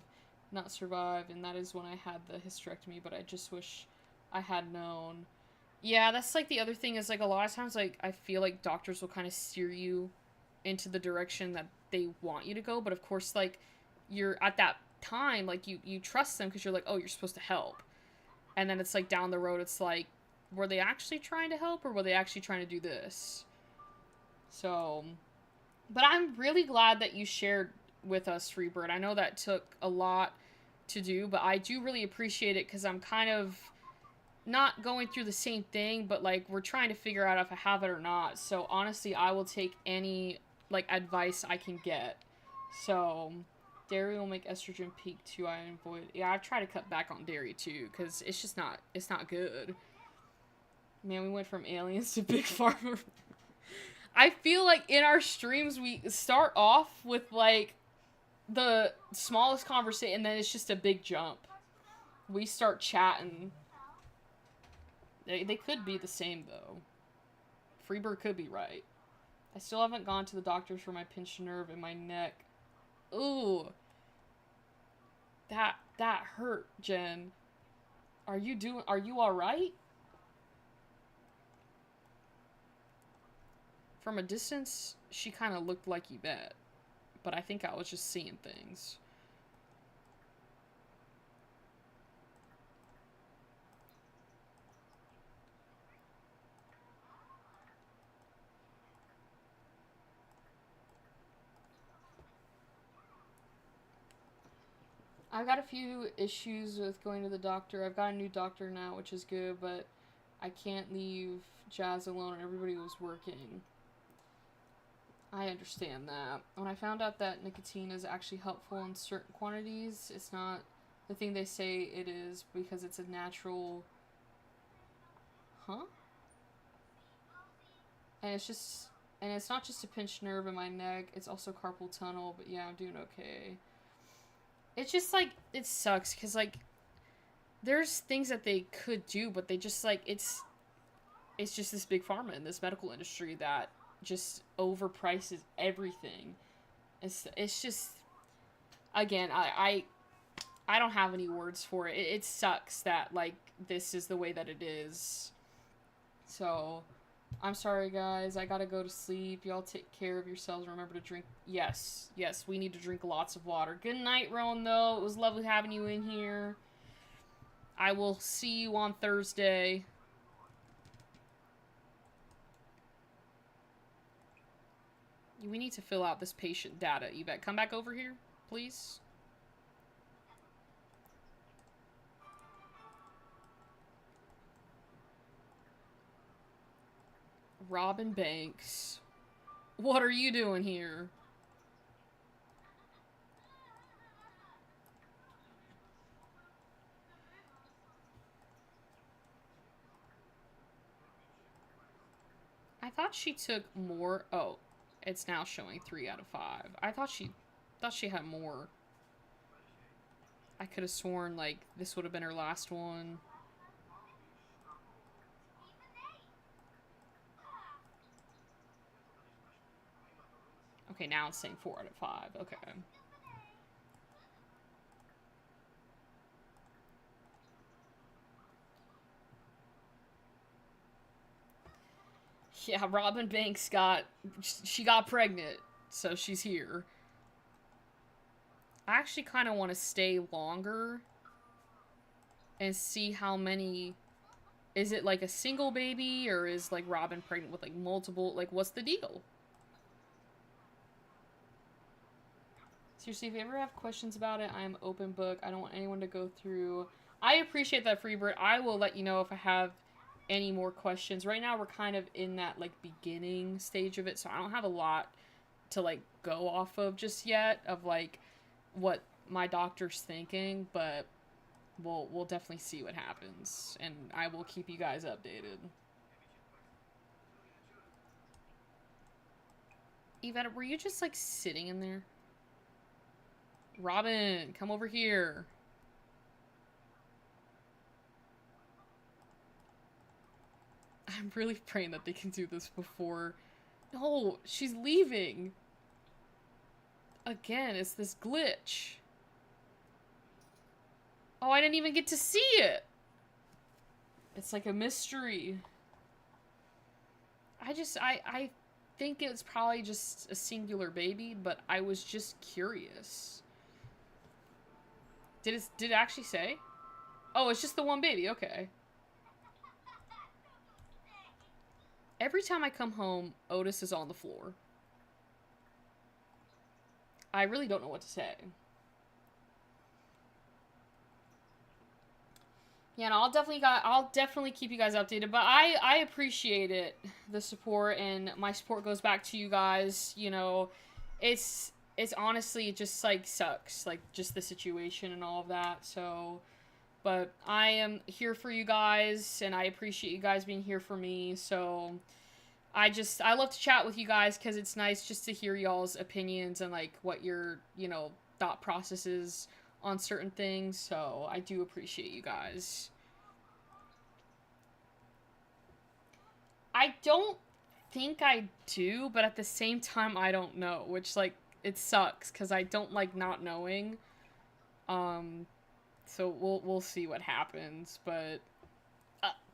not survive, and that is when I had the hysterectomy, but I just wish I had known. Yeah, that's, like, the other thing is, like, a lot of times, like, I feel like doctors will kind of steer you into the direction that they want you to go, but of course, like, you're at that time, like, you trust them because you're like, oh, you're supposed to help. And then it's like down the road, it's like, were they actually trying to help or were they actually trying to do this? So, but I'm really glad that you shared with us, Freebird. I know that took a lot to do, but I do really appreciate it because I'm kind of not going through the same thing, but, like, we're trying to figure out if I have it or not. So honestly, I will take any, like, advice I can get. So, dairy will make estrogen peak too. I avoid... Yeah, I've tried to cut back on dairy too, because it's just not... It's not good. Man, we went from aliens to Big Pharma. I feel like in our streams, we start off with, like, the smallest conversation, and then it's just a big jump. We start chatting. They could be the same, though. Freebird could be right. I still haven't gone to the doctors for my pinched nerve in my neck. Ooh. That hurt, Jen. Are you alright? From a distance, she kind of looked like Yvette. But I think I was just seeing things. I've got a few issues with going to the doctor. I've got a new doctor now, which is good, but I can't leave Jazz alone and everybody was working. I understand that. When I found out that nicotine is actually helpful in certain quantities, it's not the thing they say it is because it's a natural... Huh? And it's just... And it's not just a pinched nerve in my neck, it's also carpal tunnel, but yeah, I'm doing okay. It's just, like, it sucks, because, like, there's things that they could do, but they just, like, it's just this big pharma in this medical industry that just overprices everything. It's just, again, I don't have any words for it. It sucks that, like, this is the way that it is. So, I'm sorry, guys. I gotta go to sleep. Y'all take care of yourselves. Remember to drink. Yes, we need to drink lots of water. Good night, Rowan, though. It was lovely having you in here. I will see you on Thursday. We need to fill out this patient data, Yvette. Come back over here, please. Robin Banks. What are you doing here? I thought she took more. Oh, it's now showing 3 out of 5. I thought she had more. I could have sworn, like, this would have been her last one. Okay, now it's saying 4 out of 5. Okay. Yeah, Robin Banks got pregnant, so she's here. I actually kind of want to stay longer and see how many... Is it like a single baby, or is like Robin pregnant with like multiple? Like, what's the deal? Seriously, if you ever have questions about it, I am open book. I don't want anyone to go through. I appreciate that, Freebird. I will let you know if I have any more questions. Right now, we're kind of in that like beginning stage of it, so I don't have a lot to like go off of just yet of like what my doctor's thinking, but we'll definitely see what happens, and I will keep you guys updated. Yvette, were you just like sitting in there? Robin, come over here. I'm really praying that they can do this before... No, she's leaving. Again, it's this glitch. Oh, I didn't even get to see it. It's like a mystery. I think it's probably just a singular baby, but I was just curious. Did it actually say? Oh, it's just the one baby. Okay. Every time I come home, Otis is on the floor. I really don't know what to say. Yeah, no, I'll definitely keep you guys updated, but I appreciate it, the support, and my support goes back to you guys. You know, it's honestly, it just like sucks, like just the situation and all of that. So, but I am here for you guys, and I appreciate you guys being here for me. So, I love to chat with you guys because it's nice just to hear y'all's opinions and like what you're, you know, thought processes on certain things, so I do appreciate you guys. I don't think I do, but at the same time, I don't know, which, like, it sucks, because I don't like not knowing. So we'll see what happens, but,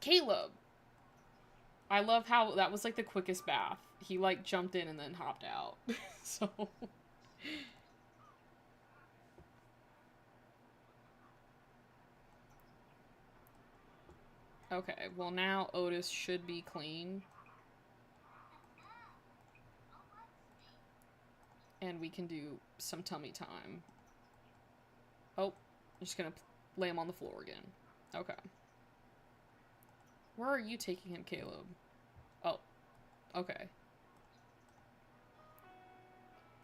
Caleb. I love how that was, like, the quickest bath. He, like, jumped in and then hopped out. So... Okay, well now Otis should be clean. And we can do some tummy time. Oh, I'm just gonna lay him on the floor again. Okay. Where are you taking him, Caleb? Oh, okay.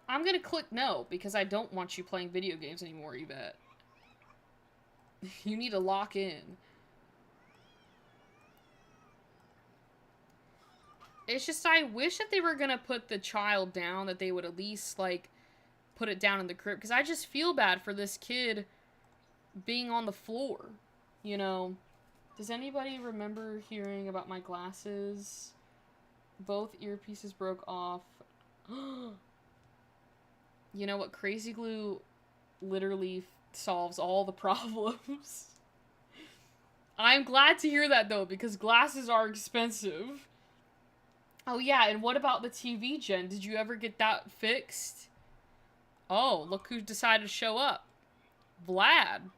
I'm gonna click no, because I don't want you playing video games anymore, Yvette. You need to lock in. It's just, I wish that they were gonna put the child down, that they would at least, like, put it down in the crib. Because I just feel bad for this kid being on the floor, you know? Does anybody remember hearing about my glasses? Both earpieces broke off. You know what? Crazy glue literally solves all the problems. I'm glad to hear that, though, because glasses are expensive. Oh, yeah, and what about the TV, Jen? Did you ever get that fixed? Oh, look who decided to show up. Vlad.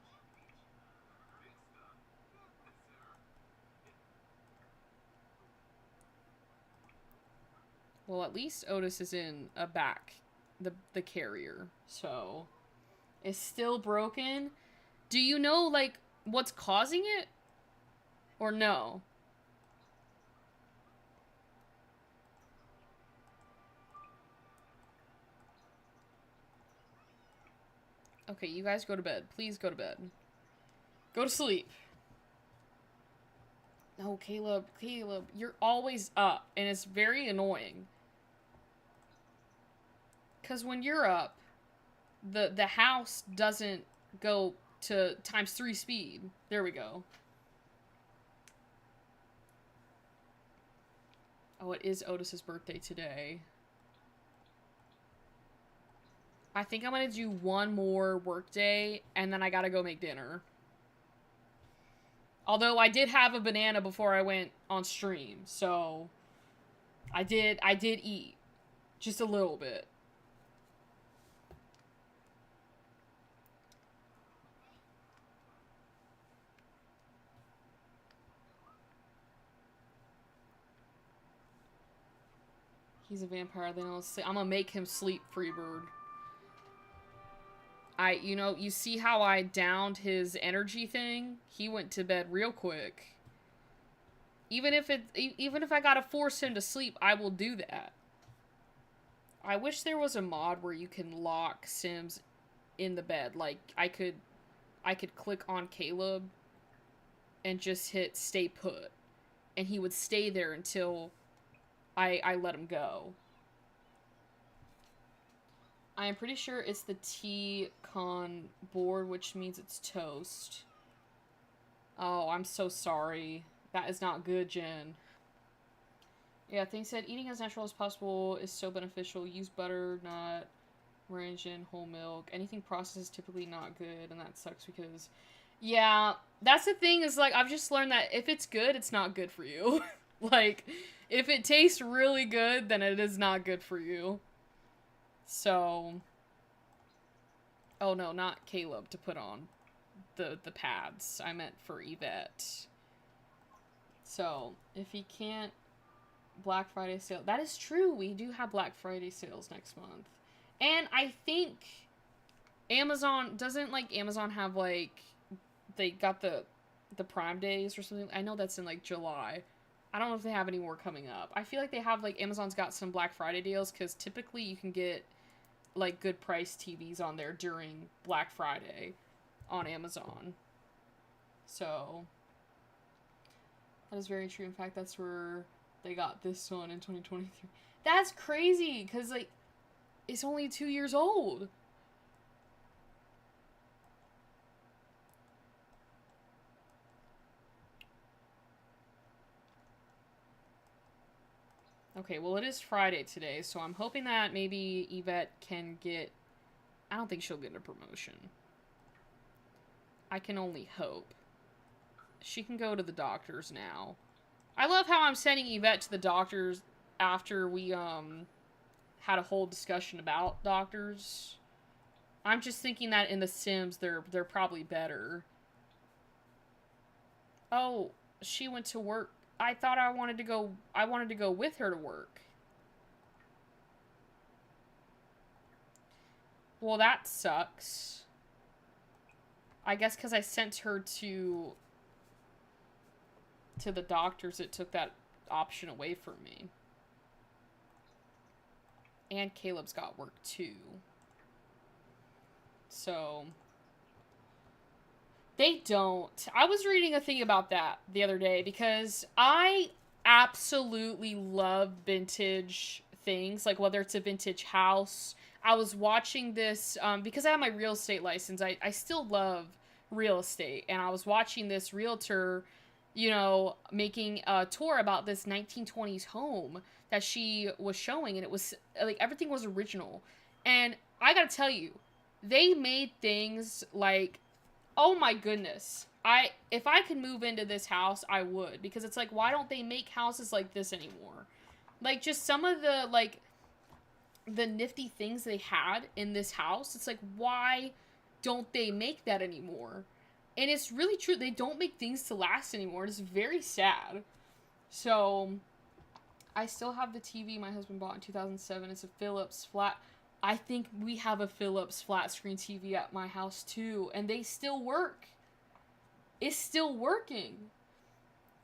Well, at least Otis is in a back, the carrier, so it's still broken. Do you know, like, what's causing it? Or no? Okay, you guys go to bed. Please go to bed. Go to sleep. No, Caleb, you're always up, and it's very annoying. Because when you're up, the house doesn't go to ×3 speed. There we go. Oh, it is Otis's birthday today. I think I'm gonna do one more work day, and then I gotta go make dinner. Although I did have a banana before I went on stream, so I did eat. Just a little bit. He's a vampire, then I'll say I'm gonna make him sleep, Freebird. You know, you see how I downed his energy thing? He went to bed real quick. Even if I gotta force him to sleep, I will do that. I wish there was a mod where you can lock Sims in the bed. Like, I could click on Caleb and just hit stay put. And he would stay there until I let him go. I am pretty sure it's the T-Con board, which means it's toast. Oh, I'm so sorry. That is not good, Jen. Yeah, thing said, eating as natural as possible is so beneficial. Use butter, not margarine, whole milk. Anything processed is typically not good, and that sucks because... Yeah, that's the thing, is, like, I've just learned that if it's good, it's not good for you. Like, if it tastes really good, then it is not good for you. So... Oh, no, not Caleb to put on the pads. I meant for Yvette. So, if he can't... Black Friday sale. That is true. We do have Black Friday sales next month. And I think Amazon... Doesn't, like, Amazon have, like... They got the Prime Days or something? I know that's in, like, July. I don't know if they have any more coming up. I feel like they have, like, Amazon's got some Black Friday deals, because typically you can get, like, good price TVs on there during Black Friday on Amazon. So, that is very true. In fact, that's where they got this one in 2023. That's crazy, because, like, it's only 2 years old. Okay, well, it is Friday today, so I'm hoping that maybe Yvette can get... I don't think she'll get a promotion. I can only hope. She can go to the doctors now. I love how I'm sending Yvette to the doctors after we, had a whole discussion about doctors. I'm just thinking that in The Sims, they're probably better. Oh, she went to work. I thought I wanted to go with her to work. Well, that sucks. I guess because I sent her to the doctors, it took that option away from me. And Caleb's got work too. So they don't. I was reading a thing about that the other day because I absolutely love vintage things, like whether it's a vintage house. I was watching this because I have my real estate license. I still love real estate, and I was watching this realtor, you know, making a tour about this 1920s home that she was showing, and it was like everything was original. And I gotta tell you, they made things like, oh my goodness. If I could move into this house, I would, because it's like, why don't they make houses like this anymore? Like, just some of the, like, the nifty things they had in this house, it's like, why don't they make that anymore? And it's really true. They don't make things to last anymore. It's very sad. So, I still have the TV my husband bought in 2007. It's a Philips flat. I think we have a Philips flat screen TV at my house too, and they still work. It's still working.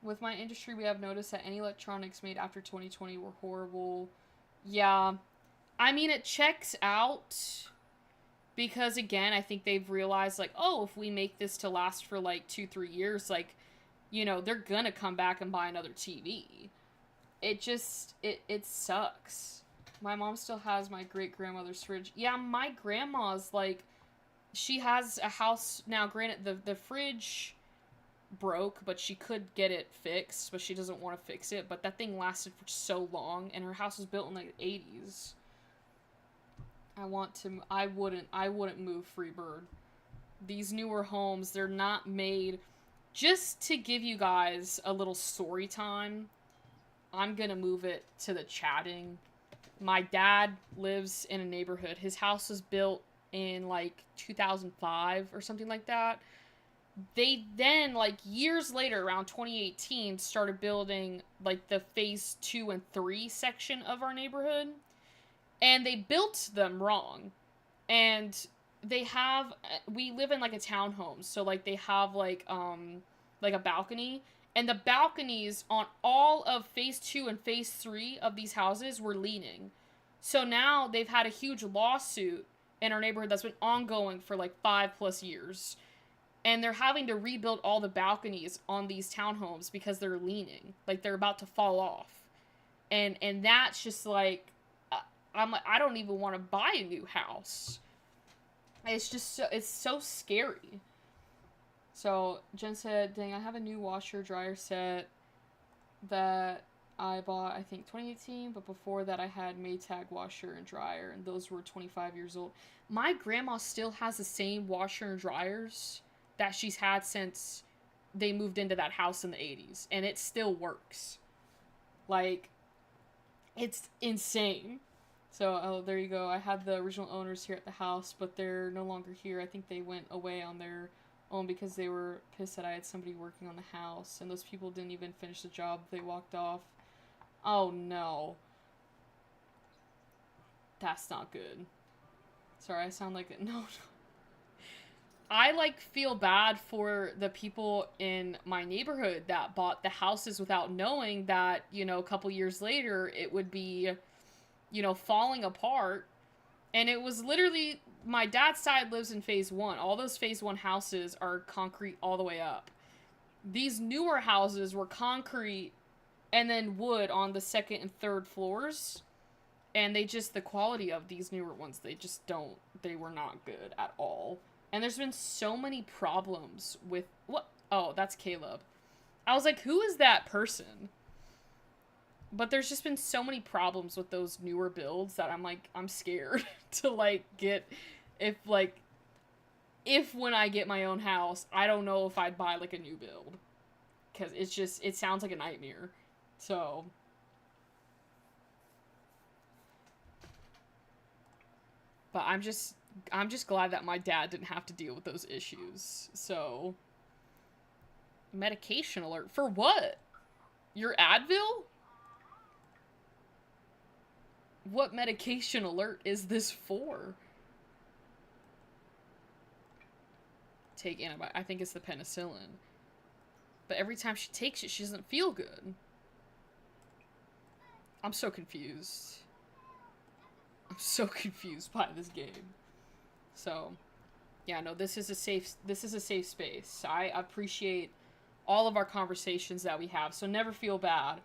With my industry, we have noticed that any electronics made after 2020 were horrible. Yeah. I mean, it checks out because, again, I think they've realized, like, oh, if we make this to last for, like, 2-3 years, like, you know, they're gonna come back and buy another TV. It just, it sucks. My mom still has my great-grandmother's fridge. Yeah, my grandma's, like, she has a house now. Granted, the fridge broke, but she could get it fixed, but she doesn't want to fix it. But that thing lasted for so long, and her house was built in, like, the 80s. I wouldn't move Freebird. These newer homes, they're not made... Just to give you guys a little story time, I'm gonna move it to the chatting. My dad lives in a neighborhood. His house was built in, like, 2005 or something like that. They then, like, years later, around 2018, started building, like, the phase 2 and 3 section of our neighborhood. And they built them wrong. And we live in, like, a townhome. So, like, they have, like a balcony. And the balconies on all of phase 2 and phase 3 of these houses were leaning. So now they've had a huge lawsuit in our neighborhood that's been ongoing for like 5+ years. And they're having to rebuild all the balconies on these townhomes because they're leaning. Like, they're about to fall off. And that's just like, I don't even want to buy a new house. It's just it's so scary. So, Jen said, dang, I have a new washer dryer set that I bought, I think, 2018, but before that I had Maytag washer and dryer, and those were 25 years old. My grandma still has the same washer and dryers that she's had since they moved into that house in the 80s, and it still works. Like, it's insane. So, oh, there you go. I had the original owners here at the house, but they're no longer here. I think they went away on their own because they were pissed that I had somebody working on the house, and those people didn't even finish the job. They walked off. Oh, no. That's not good. Sorry, I sound like it. No. I, like, feel bad for the people in my neighborhood that bought the houses without knowing that, you know, a couple years later it would be, you know, falling apart. And it was literally, my dad's side lives in phase 1. All those phase 1 houses are concrete all the way up. These newer houses were concrete and then wood on the 2nd and 3rd floors. And the quality of these newer ones, they were not good at all. And there's been so many problems with, what? Oh, that's Caleb. I was like, who is that person? But there's just been so many problems with those newer builds that I'm like, I'm scared to like get, if like, if when I get my own house, I don't know if I'd buy like a new build. Because it's just, it sounds like a nightmare. So. But I'm just glad that my dad didn't have to deal with those issues. So. Medication alert. For what? Your Advil? What medication alert is this for? Take antibiotic. I think it's the penicillin. But every time she takes it, she doesn't feel good. I'm so confused. I'm so confused by this game. So, yeah, no, this is a safe space. I appreciate all of our conversations that we have. So never feel bad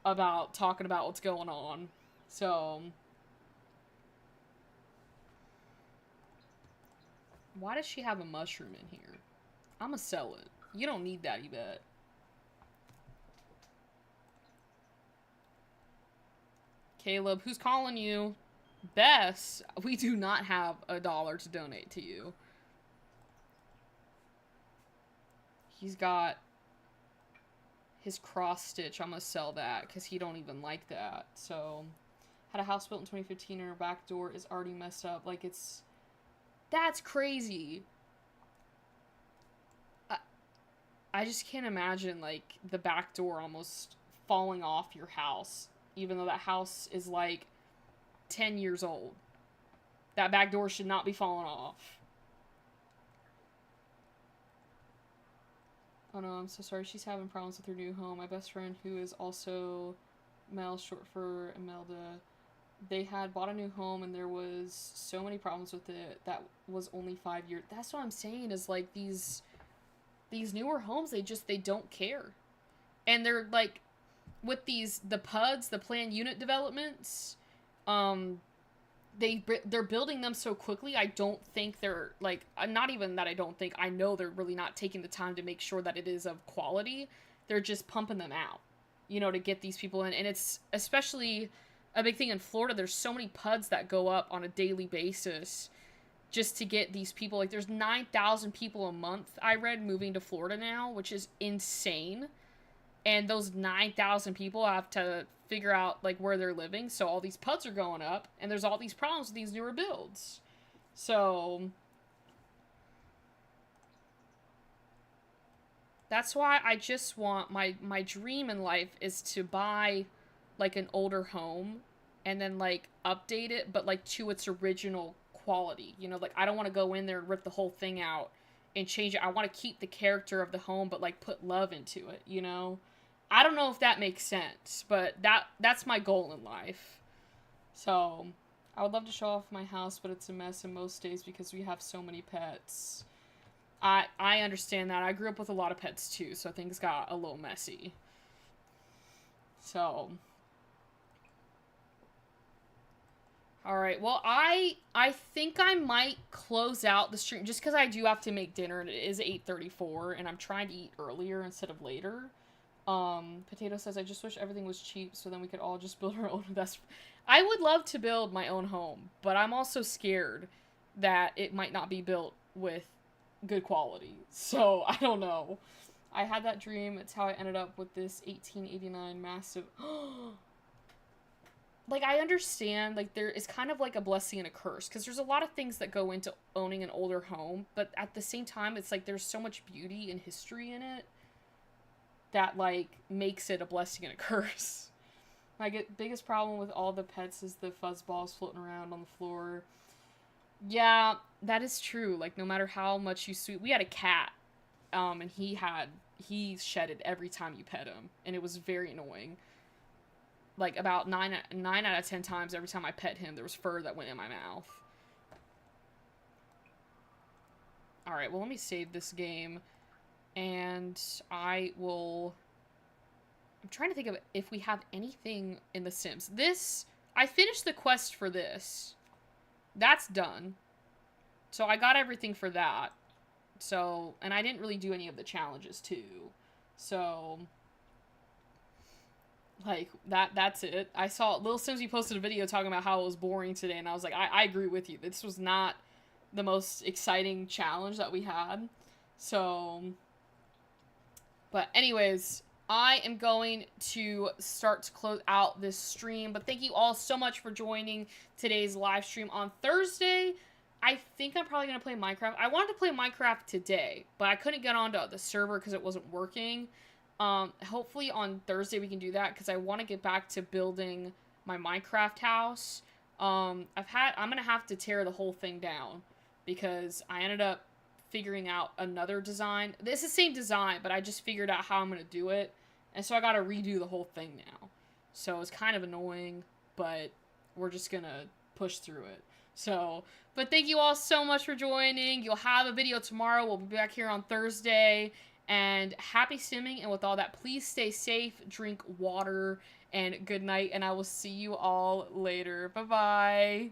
about talking about what's going on. So, why does she have a mushroom in here? I'm gonna sell it. You don't need that, you bet. Caleb, who's calling you? Bess, we do not have $1 to donate to you. He's got his cross stitch. I'm gonna sell that because he don't even like that. So, had a house built in 2015 and her back door is already messed up. Like, it's... That's crazy. I just can't imagine, like, the back door almost falling off your house. Even though that house is, like, 10 years old. That back door should not be falling off. Oh no, I'm so sorry. She's having problems with her new home. My best friend, who is also Mel, short for Imelda, they had bought a new home and there was so many problems with it. That was only 5 years. That's what I'm saying is, like, these newer homes, they don't care. And they're, like, with the PUDs, the planned unit developments, they're building them so quickly. I don't think they're, like, not even that I don't think, I know they're really not taking the time to make sure that it is of quality. They're just pumping them out, you know, to get these people in. And it's especially a big thing in Florida. There's so many PUDs that go up on a daily basis just to get these people. Like, there's 9,000 people a month, I read, moving to Florida now, which is insane. And those 9,000 people have to figure out, like, where they're living. So all these PUDs are going up, and there's all these problems with these newer builds. So that's why I just want, my dream in life is to buy, like, an older home and then, like, update it, but, like, to its original quality. You know, like, I don't want to go in there and rip the whole thing out and change it. I want to keep the character of the home, but, like, put love into it, you know? I don't know if that makes sense, but that's my goal in life. So, I would love to show off my house, but it's a mess in most days because we have so many pets. I understand that. I grew up with a lot of pets too, so things got a little messy. So, alright, well, I think I might close out the stream, just because I do have to make dinner, and it is 8:34, and I'm trying to eat earlier instead of later. Potato says, I just wish everything was cheap, so then we could all just build our own. I would love to build my own home, but I'm also scared that it might not be built with good quality. So, I don't know. I had that dream. It's how I ended up with this 1889 massive... Like, I understand, like, there is kind of like a blessing and a curse, because there's a lot of things that go into owning an older home, but at the same time, it's like there's so much beauty and history in it that, like, makes it a blessing and a curse. My biggest problem with all the pets is the fuzzballs floating around on the floor. Yeah, that is true. Like, no matter how much you sweet... We had a cat, and he shedded every time you pet him, and it was very annoying. Like, about 9 out of 10 times every time I pet him, there was fur that went in my mouth. Alright, well, let me save this game. And I will... I'm trying to think of if we have anything in The Sims. I finished the quest for this. That's done. So I got everything for that. So, and I didn't really do any of the challenges, too. So... Like, that's it. I saw Lil Simsy posted a video talking about how it was boring today, and I was like, I agree with you. This was not the most exciting challenge that we had. So, but anyways, I am going to start to close out this stream. But thank you all so much for joining today's live stream on Thursday. I think I'm probably going to play Minecraft. I wanted to play Minecraft today, but I couldn't get onto the server because it wasn't working. Hopefully on Thursday we can do that because I want to get back to building my Minecraft house. I'm going to have to tear the whole thing down because I ended up figuring out another design. It's the same design, but I just figured out how I'm going to do it. And so I got to redo the whole thing now. So it's kind of annoying, but we're just going to push through it. So, but thank you all so much for joining. You'll have a video tomorrow. We'll be back here on Thursday. And happy simming. And with all that, please stay safe, drink water, and good night. And I will see you all later. Bye-bye.